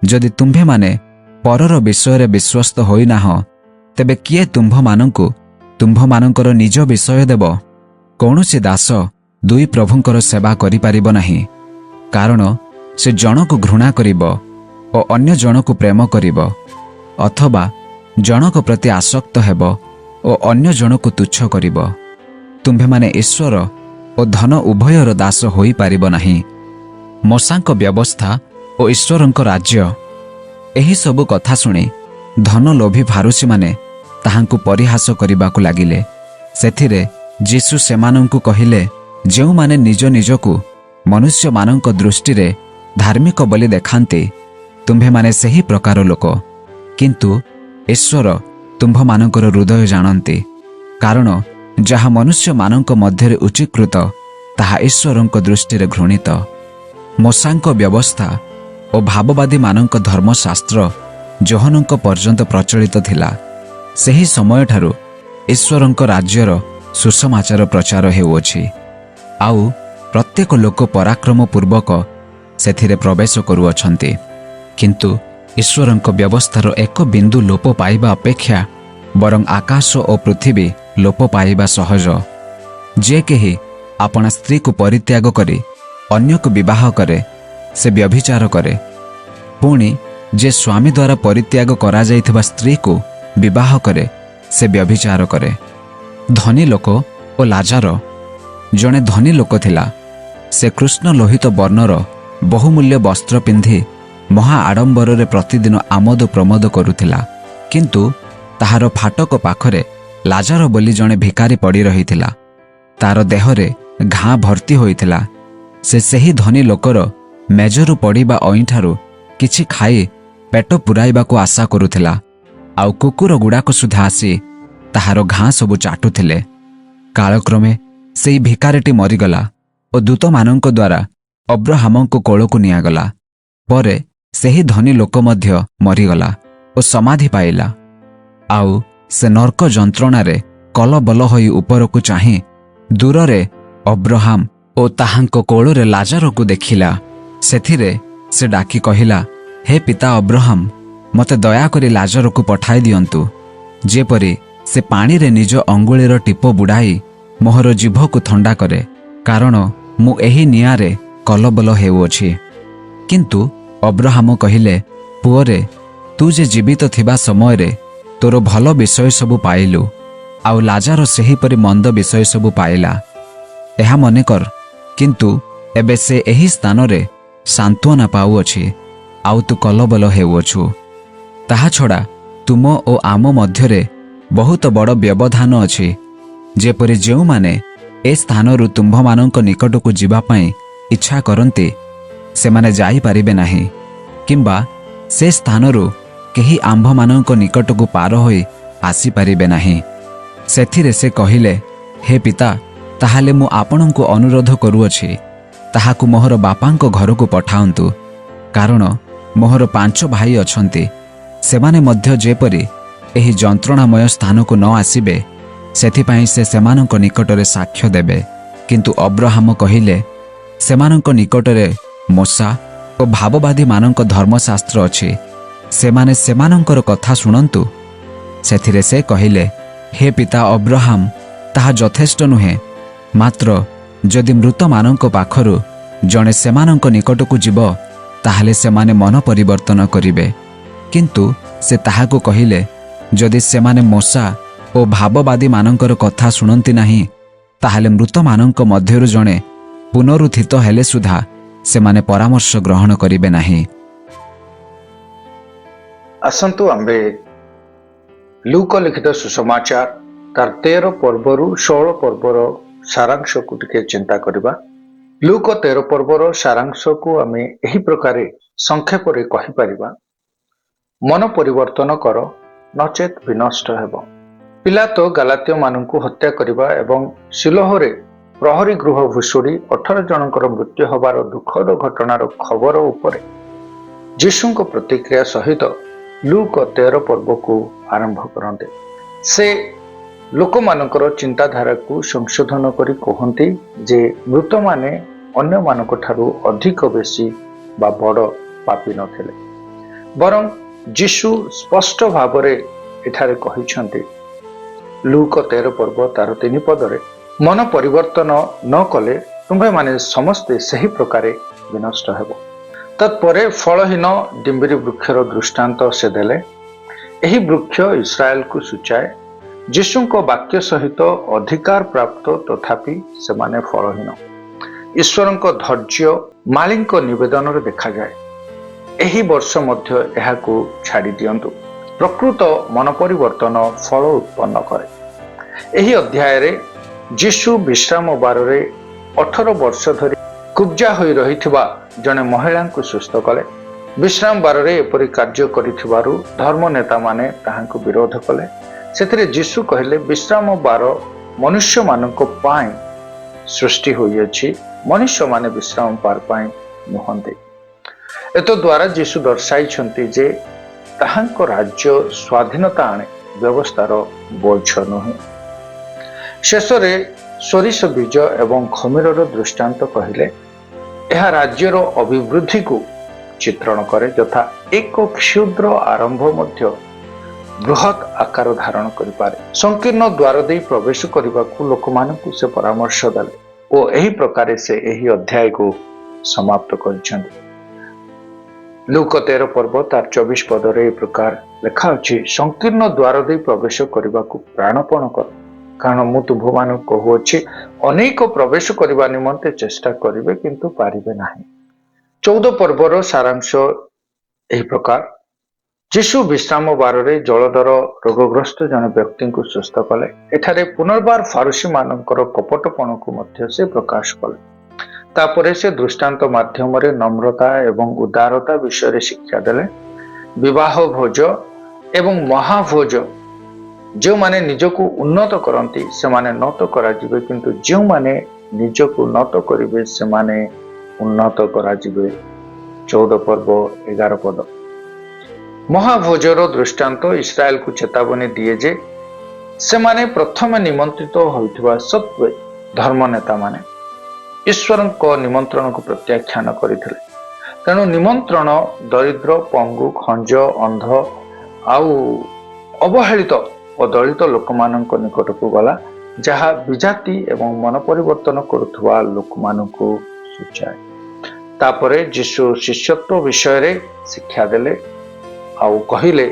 ଯଦି ତୁମ୍ଭେମାନେ ପରର ବିଷୟରେ ବିଶ୍ୱସ୍ତ ହୋଇନାହଁ, ତେବେ କିଏ ତୁମ୍ଭମାନଙ୍କୁ ତୁମ୍ଭମାନଙ୍କର ନିଜ ବିଷୟ ଦେବ? କୌଣସି ଦାସ ଦୁଇ ପ୍ରଭୁଙ୍କର ସେବା କରିପାରିବ ନାହିଁ। କାରଣ ସେ ଜଣକୁ ଘୃଣା କରିବ ଓ ଅନ୍ୟ ଜଣକୁ ପ୍ରେମ କରିବ, ଅଥବା ଜଣକ ପ୍ରତି ଆସକ୍ତ ହେବ ଓ ଅନ୍ୟ ଜଣକୁ ତୁଚ୍ଛ କରିବ। ତୁମ୍ଭେମାନେ ଈଶ୍ୱର ଓ ଧନ ଉଭୟର ଦାସ ହୋଇପାରିବ ନାହିଁ। ମୋଶାଙ୍କ ବ୍ୟବସ୍ଥା ଓ ଈଶ୍ୱରଙ୍କ ରାଜ୍ୟ। ଏହିସବୁ କଥା ଶୁଣି ଧନ ଲୋଭୀ ଫାରୁସୀମାନେ ତାହାଙ୍କୁ ପରିହାସ କରିବାକୁ ଲାଗିଲେ। ସେଥିରେ ଯୀଶୁ ସେମାନଙ୍କୁ କହିଲେ, ଯେଉଁମାନେ ନିଜ ନିଜକୁ ମନୁଷ୍ୟମାନଙ୍କ ଦୃଷ୍ଟିରେ ଧାର୍ମିକ ବୋଲି ଦେଖାନ୍ତି, ତୁମ୍ଭେମାନେ ସେହି ପ୍ରକାର ଲୋକ। କିନ୍ତୁ ଈଶ୍ୱର ତୁମ୍ଭମାନଙ୍କର ହୃଦୟ ଜାଣନ୍ତି। କାରଣ ଯାହା ମନୁଷ୍ୟମାନଙ୍କ ମଧ୍ୟରେ ଉଚ୍ଚୀକୃତ, ତାହା ଈଶ୍ୱରଙ୍କ ଦୃଷ୍ଟିରେ ଘୃଣିତ। ମୋଶାଙ୍କ ବ୍ୟବସ୍ଥା ଓ ଭାବବାଦୀମାନଙ୍କ ଧର୍ମଶାସ୍ତ୍ର ଯୋହନଙ୍କ ପର୍ଯ୍ୟନ୍ତ ପ୍ରଚଳିତ ଥିଲା। ସେହି ସମୟଠାରୁ ଈଶ୍ୱରଙ୍କ ରାଜ୍ୟର ସୁସମାଚାର ପ୍ରଚାର ହେଉଅଛି। ଆଉ ପ୍ରତ୍ୟେକ ଲୋକ ପରାକ୍ରମ ପୂର୍ବକ ସେଥିରେ ପ୍ରବେଶ କରୁଅଛନ୍ତି। କିନ୍ତୁ ଈଶ୍ୱରଙ୍କ ବ୍ୟବସ୍ଥାର ଏକ ବିନ୍ଦୁ ଲୋପ ପାଇବା ଅପେକ୍ଷା ବରଂ ଆକାଶ ଓ ପୃଥିବୀ ଲୋପ ପାଇବା ସହଜ। ଯେ କେହି ଆପଣା ସ୍ତ୍ରୀକୁ ପରିତ୍ୟାଗ କରି ଅନ୍ୟକୁ ବିବାହ କରେ, ସେ ବ୍ୟଭିଚାର କରେ। ପୁଣି ଯେ ସ୍ୱାମୀ ଦ୍ୱାରା ପରିତ୍ୟାଗ କରାଯାଇଥିବା ସ୍ତ୍ରୀକୁ ବିବାହ କରେ, ସେ ବ୍ୟଭିଚାର କରେ। ଧନୀ ଲୋକ ଓ ଲାଜାର। ଜଣେ ଧନୀ ଲୋକ ଥିଲା। ସେ କୃଷ୍ଣ ଲୋହିତ ବର୍ଣ୍ଣର ବହୁମୂଲ୍ୟ ବସ୍ତ୍ର ପିନ୍ଧି ମହା ଆଡ଼ମ୍ବରରେ ପ୍ରତିଦିନ ଆମୋଦ ପ୍ରମୋଦ କରୁଥିଲା। କିନ୍ତୁ ତାହାର ଫାଟକ ପାଖରେ ଲାଜାର ବୋଲି ଜଣେ ଭିକାରୀ ପଡ଼ି ରହିଥିଲା। ତାର ଦେହରେ ଘାଁ ଭର୍ତ୍ତି ହୋଇଥିଲା। ସେ ସେହି ଧନୀ ଲୋକର ମେଜରୁ ପଡ଼ିବା ଅଇଁଠାରୁ କିଛି ଖାଇ ପେଟ ପୂରାଇବାକୁ ଆଶା କରୁଥିଲା। ଆଉ କୁକୁର ଗୁଡ଼ାକ ସୁଦ୍ଧା ଆସି ତାହାର ଘାଁ ସବୁ ଚାଟୁଥିଲେ। କାଳକ୍ରମେ ସେହି ଭିକାରୀଟି ମରିଗଲା ଓ ଦୂତମାନଙ୍କ ଦ୍ୱାରା ଅବ୍ରାହମଙ୍କ କୋଳକୁ ନିଆଗଲା। ପରେ ସେହି ଧନୀ ଲୋକ ମଧ୍ୟ ମରିଗଲା ଓ ସମାଧି ପାଇଲା। ଆଉ ସେ ନର୍କ ଯନ୍ତ୍ରଣାରେ କଲବଲ ହୋଇ ଉପରକୁ ଚାହିଁ ଦୂରରେ ଅବ୍ରାହମ ଓ ତାହାଙ୍କ କୋଳରେ ଲାଜାରକୁ ଦେଖିଲା। ସେଥିରେ ସେ ଡାକି କହିଲା, ହେ ପିତା ଅବ୍ରାହମ, ମୋତେ ଦୟାକରି ଲାଜାରକୁ ପଠାଇ ଦିଅନ୍ତୁ, ଯେପରି ସେ ପାଣିରେ ନିଜ ଅଙ୍ଗୁଳିର ଟିପ ବୁଡ଼ାଇ ମୋହର ଜିଭକୁ ଥଣ୍ଡା କରେ, କାରଣ ମୁଁ ଏହି ନିଆଁରେ କଲବଲ ହେଉଅଛି। କିନ୍ତୁ ଅବ୍ରାହମ କହିଲେ, ପୁଅରେ, ତୁ ଯେ ଜୀବିତ ଥିବା ସମୟରେ ତୋର ଭଲ ବିଷୟ ସବୁ ପାଇଲୁ, ଆଉ ଲାଜାର ସେହିପରି ମନ୍ଦ ବିଷୟ ସବୁ ପାଇଲା। ଏହା ମନେକର, କିନ୍ତୁ ଏବେ ସେ ଏହି ସ୍ଥାନରେ ସାନ୍ତ୍ୱନା ପାଉଅଛି, ଆଉ ତୁ କଲବଲ ହେଉଅଛୁ। ତାହା ଛଡ଼ା ତୁମ ଓ ଆମ ମଧ୍ୟରେ ବହୁତ ବଡ଼ ବ୍ୟବଧାନ ଅଛି। ଯେପରି ଯେଉଁମାନେ ଏ ସ୍ଥାନରୁ ତୁମ୍ଭମାନଙ୍କ ନିକଟକୁ ଯିବା ପାଇଁ ଇଚ୍ଛା କରନ୍ତି, ସେମାନେ ଯାଇପାରିବେ ନାହିଁ, କିମ୍ବା ସେ ସ୍ଥାନରୁ କେହି ଆମ୍ଭମାନଙ୍କ ନିକଟକୁ ପାର ହୋଇ ଆସିପାରିବେ ନାହିଁ। ସେଥିରେ ସେ କହିଲେ, ହେ ପିତା, ତାହେଲେ ମୁଁ ଆପଣଙ୍କୁ ଅନୁରୋଧ କରୁଅଛି, ତାହାକୁ ମୋହର ବାପାଙ୍କ ଘରକୁ ପଠାନ୍ତୁ, କାରଣ ମୋହର 5 ଭାଇ ଅଛନ୍ତି। ସେମାନେ ମଧ୍ୟ ଯେପରି ଏହି ଯନ୍ତ୍ରଣାମୟ ସ୍ଥାନକୁ ନ ଆସିବେ, ସେଥିପାଇଁ ସେ ସେମାନଙ୍କ ନିକଟରେ ସାକ୍ଷ୍ୟ ଦେବେ। କିନ୍ତୁ ଅବ୍ରାହମ କହିଲେ, ସେମାନଙ୍କ ନିକଟରେ ମୋଶା ଓ ଭାବବାଦୀମାନଙ୍କ ଧର୍ମଶାସ୍ତ୍ର ଅଛି, ସେମାନେ ସେମାନଙ୍କର କଥା ଶୁଣନ୍ତୁ। ସେଥିରେ ସେ କହିଲେ, ହେ ପିତା ଅବ୍ରାହମ, ତାହା ଯଥେଷ୍ଟ ନୁହେଁ, ମାତ୍ର ଯଦି ମୃତମାନଙ୍କ ପାଖରୁ ଜଣେ ସେମାନଙ୍କ ନିକଟକୁ ଯିବ, ତାହେଲେ ସେମାନେ ମନ ପରିବର୍ତ୍ତନ କରିବେ। କିନ୍ତୁ ସେ ତାହାକୁ କହିଲେ, ଯଦି ସେମାନେ ମୋଶା ଓ ଭାବବାଦୀମାନଙ୍କର କଥା ଶୁଣନ୍ତି ନାହିଁ, ତାହେଲେ ମୃତମାନଙ୍କ ମଧ୍ୟରୁ ଜଣେ ପୁନରୁତ୍ଥିତ ହେଲେ ସୁଦ୍ଧା ସେମାନେ ପରାମର୍ଶ ଗ୍ରହଣ କରିବେ ନାହିଁ। ଆସନ୍ତୁ ଆମ୍ଭେ ଲୁକ ଲିଖିତ ସୁସମାଚାର ତାର 13 ପର୍ବରୁ 16 ପର୍ବର ସାରାଂଶକୁ ଟିକେ ଚିନ୍ତା କରିବା। ଲୁକ 13 ପର୍ବର ସାରାଂଶକୁ ଆମେ ଏହି ପ୍ରକାରେ ସଂକ୍ଷେପରେ କହିପାରିବା, ମନ ପରିବର୍ତ୍ତନ କର, ନଚେତ୍ ବିନଷ୍ଟ ହେବ। ପିଲାତ ଗାଲାତୀୟମାନଙ୍କୁ ହତ୍ୟା କରିବା ଏବଂ ଶିଲୋହରେ ପ୍ରହରୀ ଗୃହ ଭୁଷୁଡ଼ି 18 ଜଣଙ୍କର ମୃତ୍ୟୁ ହେବାର ଦୁଃଖଦ ଘଟଣାର ଖବର ଉପରେ ଯୀଶୁଙ୍କ ପ୍ରତିକ୍ରିୟା ସହିତ ଲୁକ 13 ପର୍ବକୁ ଆରମ୍ଭ କରନ୍ତି। ସେ ଲୋକମାନଙ୍କର ଚିନ୍ତାଧାରାକୁ ସଂଶୋଧନ କରି କହନ୍ତି ଯେ ମୃତମାନେ ଅନ୍ୟମାନଙ୍କ ଠାରୁ ଅଧିକ ବେଶୀ ବା ବଡ଼ ପାପୀ ନଥିଲେ। ବରଂ ଯୀଶୁ ସ୍ପଷ୍ଟ ଭାବରେ ଏଠାରେ କହିଛନ୍ତି, ଲୁକ 13 ପର୍ବ ତାର 3 ପଦରେ, ମନ ପରିବର୍ତ୍ତନ ନ କଲେ ତୁମ୍ଭେମାନେ ସମସ୍ତେ ସେହି ପ୍ରକାରେ ବିନଷ୍ଟ ହେବ। ତତ୍ପରେ ଫଳହୀନ ଡିମ୍ବିରି ବୃକ୍ଷର ଦୃଷ୍ଟାନ୍ତ ସେ ଦେଲେ। ଏହି ବୃକ୍ଷ ଇସ୍ରାଏଲକୁ ସୂଚାଏ। ଯୀଶୁଙ୍କ ବାକ୍ୟ ସହିତ ଅଧିକାର ପ୍ରାପ୍ତ, ତଥାପି ସେମାନେ ଫଳହୀନ। ଈଶ୍ୱରଙ୍କ ଧୈର୍ଯ୍ୟ ମାଳିଙ୍କ ନିବେଦନରେ ଦେଖାଯାଏ। ଏହି ବର୍ଷ ମଧ୍ୟ ଏହାକୁ ଛାଡ଼ି ଦିଅନ୍ତୁ। ପ୍ରକୃତ ମନ ପରିବର୍ତ୍ତନ ଫଳ ଉତ୍ପନ୍ନ କରେ। ଏହି ଅଧ୍ୟାୟରେ ଯୀଶୁ ବିଶ୍ରାମ ବାରରେ 18 ବର୍ଷ ଧରି କୁବ୍ଜା ହୋଇ ରହିଥିବା ଜଣେ ମହିଳାଙ୍କୁ ସୁସ୍ଥ କଲେ। ବିଶ୍ରାମ ବାରରେ ଏପରି କାର୍ଯ୍ୟ କରିଥିବାରୁ ଧର୍ମ ନେତାମାନେ ତାହାଙ୍କୁ ବିରୋଧ କଲେ। ସେଥିରେ ଯୀଶୁ କହିଲେ, ବିଶ୍ରାମ ବାର ମନୁଷ୍ୟମାନଙ୍କ ପାଇଁ ସୃଷ୍ଟି ହୋଇଅଛି, ମନୁଷ୍ୟମାନେ ବିଶ୍ରାମ ବାର ପାଇଁ ନୁହନ୍ତି। ଏତଦ୍ୱାରା ଯୀଶୁ ଦର୍ଶାଇଛନ୍ତି ଯେ ତାହାଙ୍କ ରାଜ୍ୟ ସ୍ୱାଧୀନତା ଆଣେ, ବ୍ୟବସ୍ଥାର ବୋଝ ନୁହେଁ। ଶେଷରେ ସୋରିଷ ବୀଜ ଏବଂ ଖମିରର ଦୃଷ୍ଟାନ୍ତ କହିଲେ। ଏହା ରାଜ୍ୟର ଅଭିବୃଦ୍ଧିକୁ ଚିତ୍ରଣ କରେ, ଯଥା ଏକ କ୍ଷୁଦ୍ର ଆରମ୍ଭ ମଧ୍ୟ ବୃହତ୍ ଆକାର ଧାରଣ କରିପାରେ। ସଂକୀର୍ଣ୍ଣ ଦ୍ୱାର ଦେଇ ପ୍ରବେଶ କରିବାକୁ ଲୋକମାନଙ୍କୁ ସେ ପରାମର୍ଶ ଦେଲେ ଓ ଏହି ପ୍ରକାରେ ସେ ଏହି ଅଧ୍ୟାୟକୁ ସମାପ୍ତ କରିଛନ୍ତି। ଲୁକ 13 ପର୍ବ ତାର 24 ପଦରେ ଏହି ପ୍ରକାର ଲେଖା ଅଛି, ସଂକୀର୍ଣ୍ଣ ଦ୍ୱାର ଦେଇ ପ୍ରବେଶ କରିବାକୁ ପ୍ରାଣପଣ କର, କାରଣ ମୁଁ ତୁମ୍ଭମାନଙ୍କୁ କହୁଅଛି, ଅନେକ ପ୍ରବେଶ କରିବା ନିମନ୍ତେ ଚେଷ୍ଟା କରିବେ କିନ୍ତୁ ପାରିବେ ନାହିଁ। 14 ପର୍ବର ସାରାଂଶ ଏହି ପ୍ରକାର, ଯୀଶୁ ବିଶ୍ରାମ ବାରରେ ଜଳଧର ରୋଗଗ୍ରସ୍ତ ଜଣେ ବ୍ୟକ୍ତିଙ୍କୁ ସୁସ୍ଥ କଲେ। ଏଠାରେ ପୁନର୍ବାର ଫାରୁସୀମାନଙ୍କର କପଟପଣକୁ ମଧ୍ୟ ସେ ପ୍ରକାଶ କଲେ। ତାପରେ ସେ ଦୃଷ୍ଟାନ୍ତ ମାଧ୍ୟମରେ ନମ୍ରତା ଏବଂ ଉଦାରତା ବିଷୟରେ ଶିକ୍ଷା ଦେଲେ। ବିବାହ ଭୋଜ ଏବଂ ମହାଭୋଜ, ଯେଉଁମାନେ ନିଜକୁ ଉନ୍ନତ କରନ୍ତି ସେମାନେ ନତ କରାଯିବେ, କିନ୍ତୁ ଯେଉଁମାନେ ନିଜକୁ ନତ କରିବେ ସେମାନେ ଉନ୍ନତ କରାଯିବେ। 14 ପର୍ବ 11 ପଦ। ମହାଭୋଜର ଦୃଷ୍ଟାନ୍ତ ଇସ୍ରାଏଲକୁ ଚେତାବନୀ ଦିଏ ଯେ ସେମାନେ ପ୍ରଥମେ ନିମନ୍ତ୍ରିତ ହୋଇଥିବା ସତ୍ତ୍ୱେ ଧର୍ମନେତାମାନେ ଈଶ୍ୱରଙ୍କ ନିମନ୍ତ୍ରଣକୁ ପ୍ରତ୍ୟାଖ୍ୟାନ କରିଥିଲେ। ତେଣୁ ନିମନ୍ତ୍ରଣ ଦରିଦ୍ର, ପଙ୍ଗୁ, ଖଞ୍ଜ, ଅନ୍ଧ ଆଉ ଅବହେଳିତ ଓ ଦଳିତ ଲୋକମାନଙ୍କ ନିକଟକୁ ଗଲା, ଯାହା ବିଜାତି ଏବଂ ମନ ପରିବର୍ତ୍ତନ କରୁଥିବା ଲୋକମାନଙ୍କୁ ସୂଚାଏ। ତାପରେ ଯୀଶୁ ଶିଷ୍ୟତ୍ୱ ବିଷୟରେ ଶିକ୍ଷା ଦେଲେ ଆଉ କହିଲେ,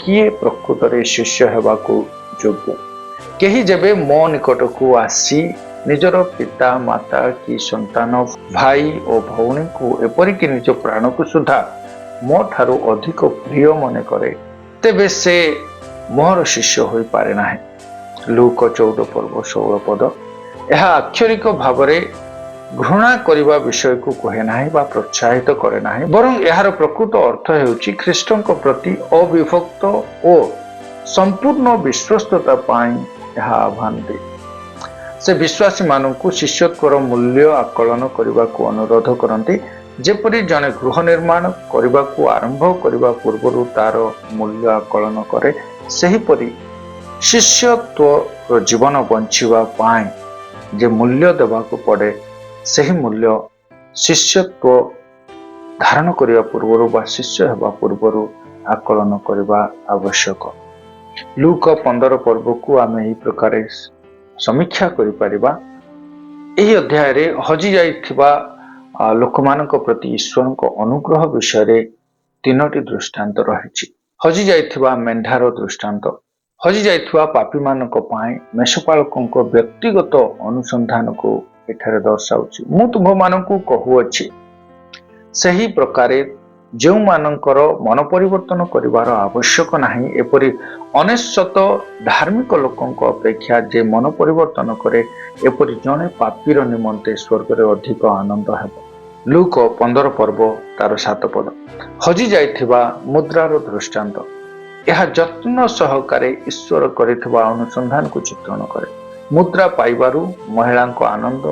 କିଏ ପ୍ରକୃତରେ ଶିଷ୍ୟ ହେବାକୁ ଯୋଗ୍ୟ? କେହି ଯେବେ ମୋ ନିକଟକୁ ଆସି ନିଜର ପିତା, ମାତା କି ସନ୍ତାନ, ଭାଇ ଓ ଭଉଣୀଙ୍କୁ ଏପରିକି ନିଜ ପ୍ରାଣକୁ ସୁଦ୍ଧା ମୋ ଠାରୁ ଅଧିକ ପ୍ରିୟ ମନେ କରେ, ତେବେ ସେ ମୋର ଶିଷ୍ୟ ହୋଇପାରେ ନାହିଁ। ଲୁକ 14 ପର୍ବ 16 ପଦ। ଏହା ଆକ୍ଷରିକ ଭାବରେ ଘୃଣା କରିବା ବିଷୟକୁ କହେ ନାହିଁ ବା ପ୍ରୋତ୍ସାହିତ କରେ ନାହିଁ, ବରଂ ଏହାର ପ୍ରକୃତ ଅର୍ଥ ହେଉଛି ଖ୍ରୀଷ୍ଟଙ୍କ ପ୍ରତି ଅବିଭକ୍ତ ଓ ସମ୍ପୂର୍ଣ୍ଣ ବିଶ୍ୱସ୍ତତା ପାଇଁ ଏହା ଆହ୍ୱାନ ଦିଏ। ସେ ବିଶ୍ୱାସୀମାନଙ୍କୁ ଶିଷ୍ୟତ୍ୱର ମୂଲ୍ୟ ଆକଳନ କରିବାକୁ ଅନୁରୋଧ କରନ୍ତି। ଯେପରି ଜଣେ ଗୃହ ନିର୍ମାଣ କରିବାକୁ ଆରମ୍ଭ କରିବା ପୂର୍ବରୁ ତାର ମୂଲ୍ୟ ଆକଳନ କରେ, ସେହିପରି ଶିଷ୍ୟତ୍ୱର ଜୀବନ ବଞ୍ଚିବା ପାଇଁ ଯେ ମୂଲ୍ୟ ଦେବାକୁ ପଡ଼େ, ସେହି ମୂଲ୍ୟ ଶିଷ୍ୟତ୍ୱ ଧାରଣ କରିବା ପୂର୍ବରୁ ବା ଶିଷ୍ୟ ହେବା ପୂର୍ବରୁ ଆକଳନ କରିବା ଆବଶ୍ୟକ। ଲୁକ 15 ପର୍ବକୁ ଆମେ ଏହି ପ୍ରକାର ସମୀକ୍ଷା କରିପାରିବା। ଏହି ଅଧ୍ୟାୟରେ ହଜି ଯାଇଥିବା ଲୋକମାନଙ୍କ ପ୍ରତି ଈଶ୍ୱରଙ୍କ ଅନୁଗ୍ରହ ବିଷୟରେ 3ଟି ଦୃଷ୍ଟାନ୍ତ ରହିଛି। ହଜି ଯାଇଥିବା ମେଣ୍ଢାର ଦୃଷ୍ଟାନ୍ତ, ହଜି ଯାଇଥିବା ପାପୀମାନଙ୍କ ପାଇଁ ମେଷପାଳକଙ୍କ ବ୍ୟକ୍ତିଗତ ଅନୁସନ୍ଧାନକୁ ଏଠାରେ ଦର୍ଶାଉଛି। ମୁଁ ତୁମ୍ଭମାନଙ୍କୁ କହୁଅଛି, ସେହି ପ୍ରକାରେ ଯେଉଁମାନଙ୍କର ମନ ପରିବର୍ତ୍ତନ କରିବାର ଆବଶ୍ୟକ ନାହିଁ, ଏପରି ଅନେଶତ ଧାର୍ମିକ ଲୋକଙ୍କ ଅପେକ୍ଷା ଯେ ମନ ପରିବର୍ତ୍ତନ କରେ, ଏପରି ଜଣେ ପାପୀର ନିମନ୍ତେ ସ୍ୱର୍ଗରେ ଅଧିକ ଆନନ୍ଦ ହେବ। ଲୁକ 15 ପର୍ବ ତାର 7 ପଦ। ହଜି ଯାଇଥିବା ମୁଦ୍ରାର ଦୃଷ୍ଟାନ୍ତ, ଏହା ଯତ୍ନ ସହକାରେ ଈଶ୍ୱର କରିଥିବା ଅନୁସନ୍ଧାନକୁ ଚିତ୍ରଣ କରେ। ମୁଦ୍ରା ପାଇବାରୁ ମହିଳାଙ୍କ ଆନନ୍ଦ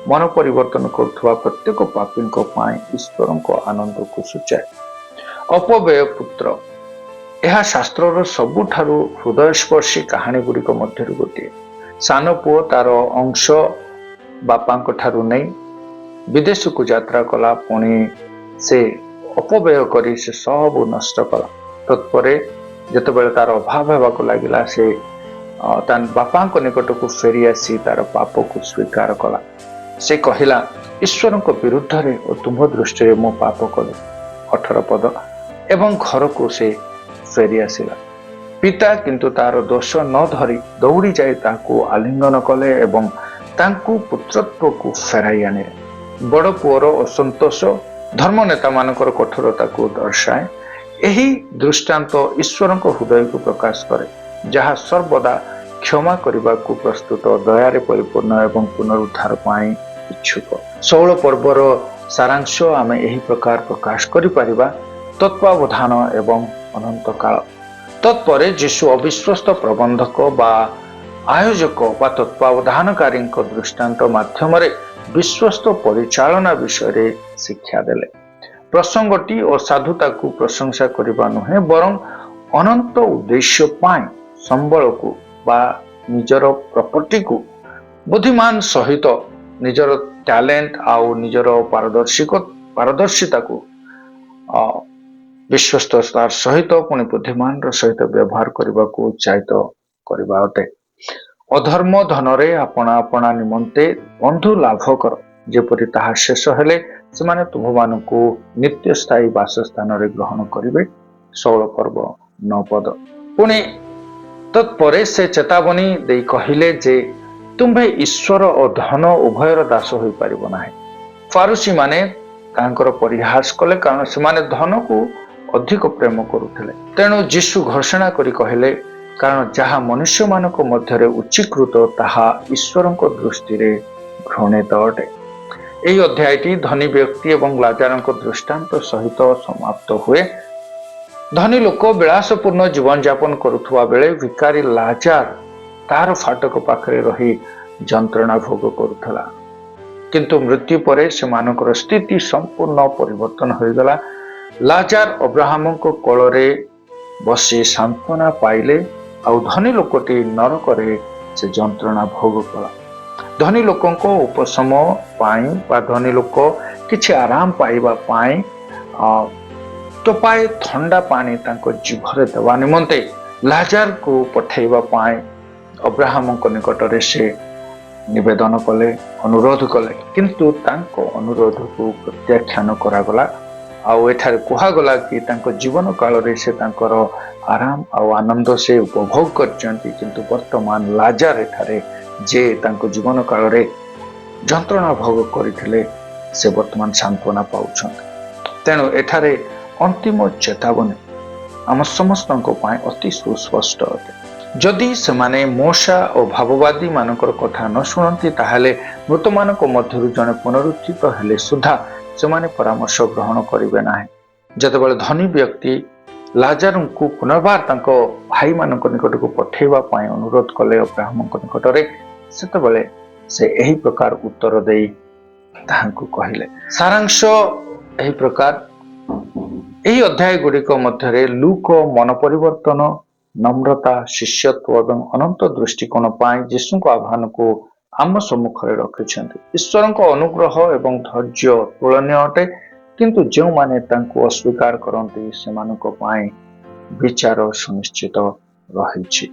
ମନ ପରିବର୍ତ୍ତନ କରୁଥିବା ପ୍ରତ୍ୟେକ ପାପୀଙ୍କ ପାଇଁ ଈଶ୍ୱରଙ୍କ ଆନନ୍ଦକୁ ସୂଚାଏ। ଅପବ୍ୟୟ ପୁତ୍ର, ଏହା ଶାସ୍ତ୍ରର ସବୁଠାରୁ ହୃଦୟସ୍ପର୍ଶୀ କାହାଣୀ ଗୁଡ଼ିକ ମଧ୍ୟରୁ ଗୋଟିଏ। ସାନ ପୁଅ ତାର ଅଂଶ ବାପାଙ୍କ ଠାରୁ ନେଇ ବିଦେଶକୁ ଯାତ୍ରା କଲା, ପୁଣି ସେ ଅପବ୍ୟୟ କରି ସେ ସବୁ ନଷ୍ଟ କଲା। ତତ୍ପରେ ଯେତେବେଳେ ତାର ଅଭାବ ହେବାକୁ ଲାଗିଲା, ସେ ତା ବାପାଙ୍କ ନିକଟକୁ ଫେରି ଆସି ତାର ପାପକୁ ସ୍ୱୀକାର କଲା। ସେ କହିଲା, ଈଶ୍ୱରଙ୍କ ବିରୁଦ୍ଧରେ ଓ ତୁମ୍ଭ ଦୃଷ୍ଟିରେ ମୁଁ ପାପ କଲି। 18 ପଦ। ଏବଂ ଘରକୁ ସେ ଫେରି ଆସିଲା। ପିତା କିନ୍ତୁ ତାର ଦୋଷ ନ ଧରି ଦୌଡ଼ି ଯାଇ ତାକୁ ଆଲିଙ୍ଗନ କଲେ ଏବଂ ତାଙ୍କୁ ପୁତ୍ରତ୍ୱକୁ ଫେରାଇ ଆଣିଲେ। ବଡ଼ ପୁଅର ଅସନ୍ତୋଷ ଧର୍ମନେତାମାନଙ୍କର କଠୋରତାକୁ ଦର୍ଶାଏ। ଏହି ଦୃଷ୍ଟାନ୍ତ ଈଶ୍ୱରଙ୍କ ହୃଦୟକୁ ପ୍ରକାଶ କରେ, ଯାହା ସର୍ବଦା କ୍ଷମା କରିବାକୁ ପ୍ରସ୍ତୁତ, ଦୟାରେ ପରିପୂର୍ଣ୍ଣ ଏବଂ ପୁନରୁଦ୍ଧାର ପାଇଁ ଇଚ୍ଛୁକ। 16 ପର୍ବର ସାରାଂଶ ଆମେ ଏହି ପ୍ରକାର ପ୍ରକାଶ କରିପାରିବା। ତତ୍ତ୍ୱାବଧାନ ଏବଂ ଅନନ୍ତକାଳ। ତତ୍ପରେ ଯୀଶୁ ଅବିଶ୍ୱସ୍ତ ପ୍ରବନ୍ଧକ ବା ଆୟୋଜକ ବା ତତ୍ତ୍ୱାବଧାନକାରୀଙ୍କ ଦୃଷ୍ଟାନ୍ତ ମାଧ୍ୟମରେ ବିଶ୍ୱସ୍ତ ପରିଚାଳନା ବିଷୟରେ ଶିକ୍ଷା ଦେଲେ। ପ୍ରସଙ୍ଗଟି ଅସାଧୁତାକୁ ପ୍ରଶଂସା କରିବା ନୁହେଁ, ବରଂ ଅନନ୍ତ ଉଦ୍ଦେଶ୍ୟ ପାଇଁ ସମ୍ବଳକୁ ବା ନିଜର ପ୍ରପର୍ଟିକୁ ବୁଦ୍ଧିମାନ ସହିତ ନିଜର ଟ୍ୟାଲେଣ୍ଟ ଆଉ ନିଜର ପାରଦର୍ଶିତାକୁ ବିଶ୍ୱସ୍ତତାର ସହିତ ପୁଣି ବୁଦ୍ଧିମାନର ସହିତ ବ୍ୟବହାର କରିବାକୁ ଉତ୍ସାହିତ କରିବା ଅଟେ। ଅଧର୍ମ ଧନରେ ଆପଣା ଆପଣା ନିମନ୍ତେ ବନ୍ଧୁ ଲାଭ କର, ଯେପରି ତାହା ଶେଷ ହେଲେ ସେମାନେ ତୁମ୍ଭମାନଙ୍କୁ ନିତ୍ୟ ସ୍ଥାୟୀ ବାସସ୍ଥାନରେ ଗ୍ରହଣ କରିବେ। 16 ପର୍ବ 9 ପଦ। ପୁଣି ତତ୍ପରେ ସେ ଚେତାବନୀ ଦେଇ କହିଲେ ଯେ ତୁମ୍ଭେ ଈଶ୍ୱର ଓ ଧନ ଉଭୟର ଦାସ ହୋଇପାରିବ ନାହିଁ। ଫାରୁସୀମାନେ ତାଙ୍କର ପରିହାସ କଲେ, କାରଣ ସେମାନେ ଧନକୁ ଅଧିକ ପ୍ରେମ କରୁଥିଲେ। ତେଣୁ ଯୀଶୁ ଘୋଷଣା କରି କହିଲେ, କାରଣ ଯାହା ମନୁଷ୍ୟମାନଙ୍କ ମଧ୍ୟରେ ଉଚ୍ଚୀକୃତ ତାହା ଈଶ୍ୱରଙ୍କ ଦୃଷ୍ଟିରେ ଘୃଣିତ ଅଟେ। ଏହି ଅଧ୍ୟାୟଟି ଧନୀ ବ୍ୟକ୍ତି ଏବଂ ଲାଜାରଙ୍କ ଦୃଷ୍ଟାନ୍ତ ସହିତ ସମାପ୍ତ ହୁଏ। ଧନୀ ଲୋକ ବିଳାସପୂର୍ଣ୍ଣ ଜୀବନଯାପନ କରୁଥିବା ବେଳେ ଭିକାରୀ ଲାଜାର ତାର ଫାଟକ ପାଖରେ ରହି ଯନ୍ତ୍ରଣା ଭୋଗ କରୁଥିଲା। କିନ୍ତୁ ମୃତ୍ୟୁ ପରେ ସେମାନଙ୍କର ସ୍ଥିତି ସମ୍ପୂର୍ଣ୍ଣ ପରିବର୍ତ୍ତନ ହୋଇଗଲା। ଲାଜାର ଅବ୍ରାହମଙ୍କ କୋଳରେ ବସି ସାନ୍ତ୍ୱନା ପାଇଲେ, ଆଉ ଧନୀ ଲୋକଟି ନରକରେ ସେ ଯନ୍ତ୍ରଣା ଭୋଗ କଲା। ଧନୀ ଲୋକଙ୍କ ଉପଶମ ପାଇଁ ବା ଧନୀ ଲୋକ କିଛି ଆରାମ ପାଇବା ପାଇଁ ଟୋପାଏ ଥଣ୍ଡା ପାଣି ତାଙ୍କ ଜିଭରେ ଦେବା ନିମନ୍ତେ ଲାଜାରକୁ ପଠାଇବା ପାଇଁ ଅବ୍ରାହମଙ୍କ ନିକଟରେ ସେ ନିବେଦନ କଲେ, ଅନୁରୋଧ କଲେ, କିନ୍ତୁ ତାଙ୍କ ଅନୁରୋଧକୁ ପ୍ରତ୍ୟାଖ୍ୟାନ କରାଗଲା। ଆଉ ଏଠାରେ କୁହାଗଲା କି ତାଙ୍କ ଜୀବନ କାଳରେ ସେ ତାଙ୍କର ଆରାମ ଆଉ ଆନନ୍ଦ ସେ ଉପଭୋଗ କରିଛନ୍ତି, କିନ୍ତୁ ବର୍ତ୍ତମାନ ଲାଜାର ଏଠାରେ ଯେ ତାଙ୍କ ଜୀବନ କାଳରେ ଯନ୍ତ୍ରଣା ଭୋଗ କରିଥିଲେ, ସେ ବର୍ତ୍ତମାନ ସାନ୍ତ୍ୱନା ପାଉଛନ୍ତି। ତେଣୁ ଏଠାରେ ଅନ୍ତିମ ଚେତାବନୀ ଆମ ସମସ୍ତଙ୍କ ପାଇଁ ଅତି ସୁସ୍ପଷ୍ଟ ଅଟେ। ଯଦି ସେମାନେ ମୂଷା ଓ ଭାବବାଦୀ ମାନଙ୍କର କଥା ନ ଶୁଣନ୍ତି, ତାହେଲେ ମୃତମାନଙ୍କ ମଧ୍ୟରୁ ଜଣେ ପୁନରୁତ୍ଥିତ ହେଲେ ସୁଦ୍ଧା ସେମାନେ ପରାମର୍ଶ ଗ୍ରହଣ କରିବେ ନାହିଁ। ଯେତେବେଳେ ଧନୀ ବ୍ୟକ୍ତି ଲାଜାରୁଙ୍କୁ ପୁନର୍ବାର ତାଙ୍କ ଭାଇମାନଙ୍କ ନିକଟକୁ ପଠେଇବା ପାଇଁ ଅନୁରୋଧ କଲେ ଅବ୍ରାହମଙ୍କ ନିକଟରେ। ସେତେବେଳେ ସେ ଏହି ପ୍ରକାର ଉତ୍ତର ଦେଇ ତାହାଙ୍କୁ କହିଲେ। ସାରାଂଶ ଏହି ପ୍ରକାର, ଏହି ଅଧ୍ୟାୟ ଗୁଡ଼ିକ ମଧ୍ୟରେ ଲୁକ ମନ ପରିବର୍ତ୍ତନ, ନମ୍ରତା, ଶିଷ୍ୟତ୍ୱ ଏବଂ ଅନନ୍ତ ଦୃଷ୍ଟିକୋଣ ପାଇଁ ଯୀଶୁଙ୍କ ଆହ୍ୱାନକୁ ଆମ ସମ୍ମୁଖରେ ରଖିଛନ୍ତି। ଈଶ୍ୱରଙ୍କ ଅନୁଗ୍ରହ ଏବଂ ଧୈର୍ଯ୍ୟ ତୁଳନୀୟ ଅଟେ, କିନ୍ତୁ ଯେଉଁମାନେ ତାଙ୍କୁ ଅସ୍ୱୀକାର କରନ୍ତି ସେମାନଙ୍କ ପାଇଁ ବିଚାର ସୁନିଶ୍ଚିତ ରହିଛି।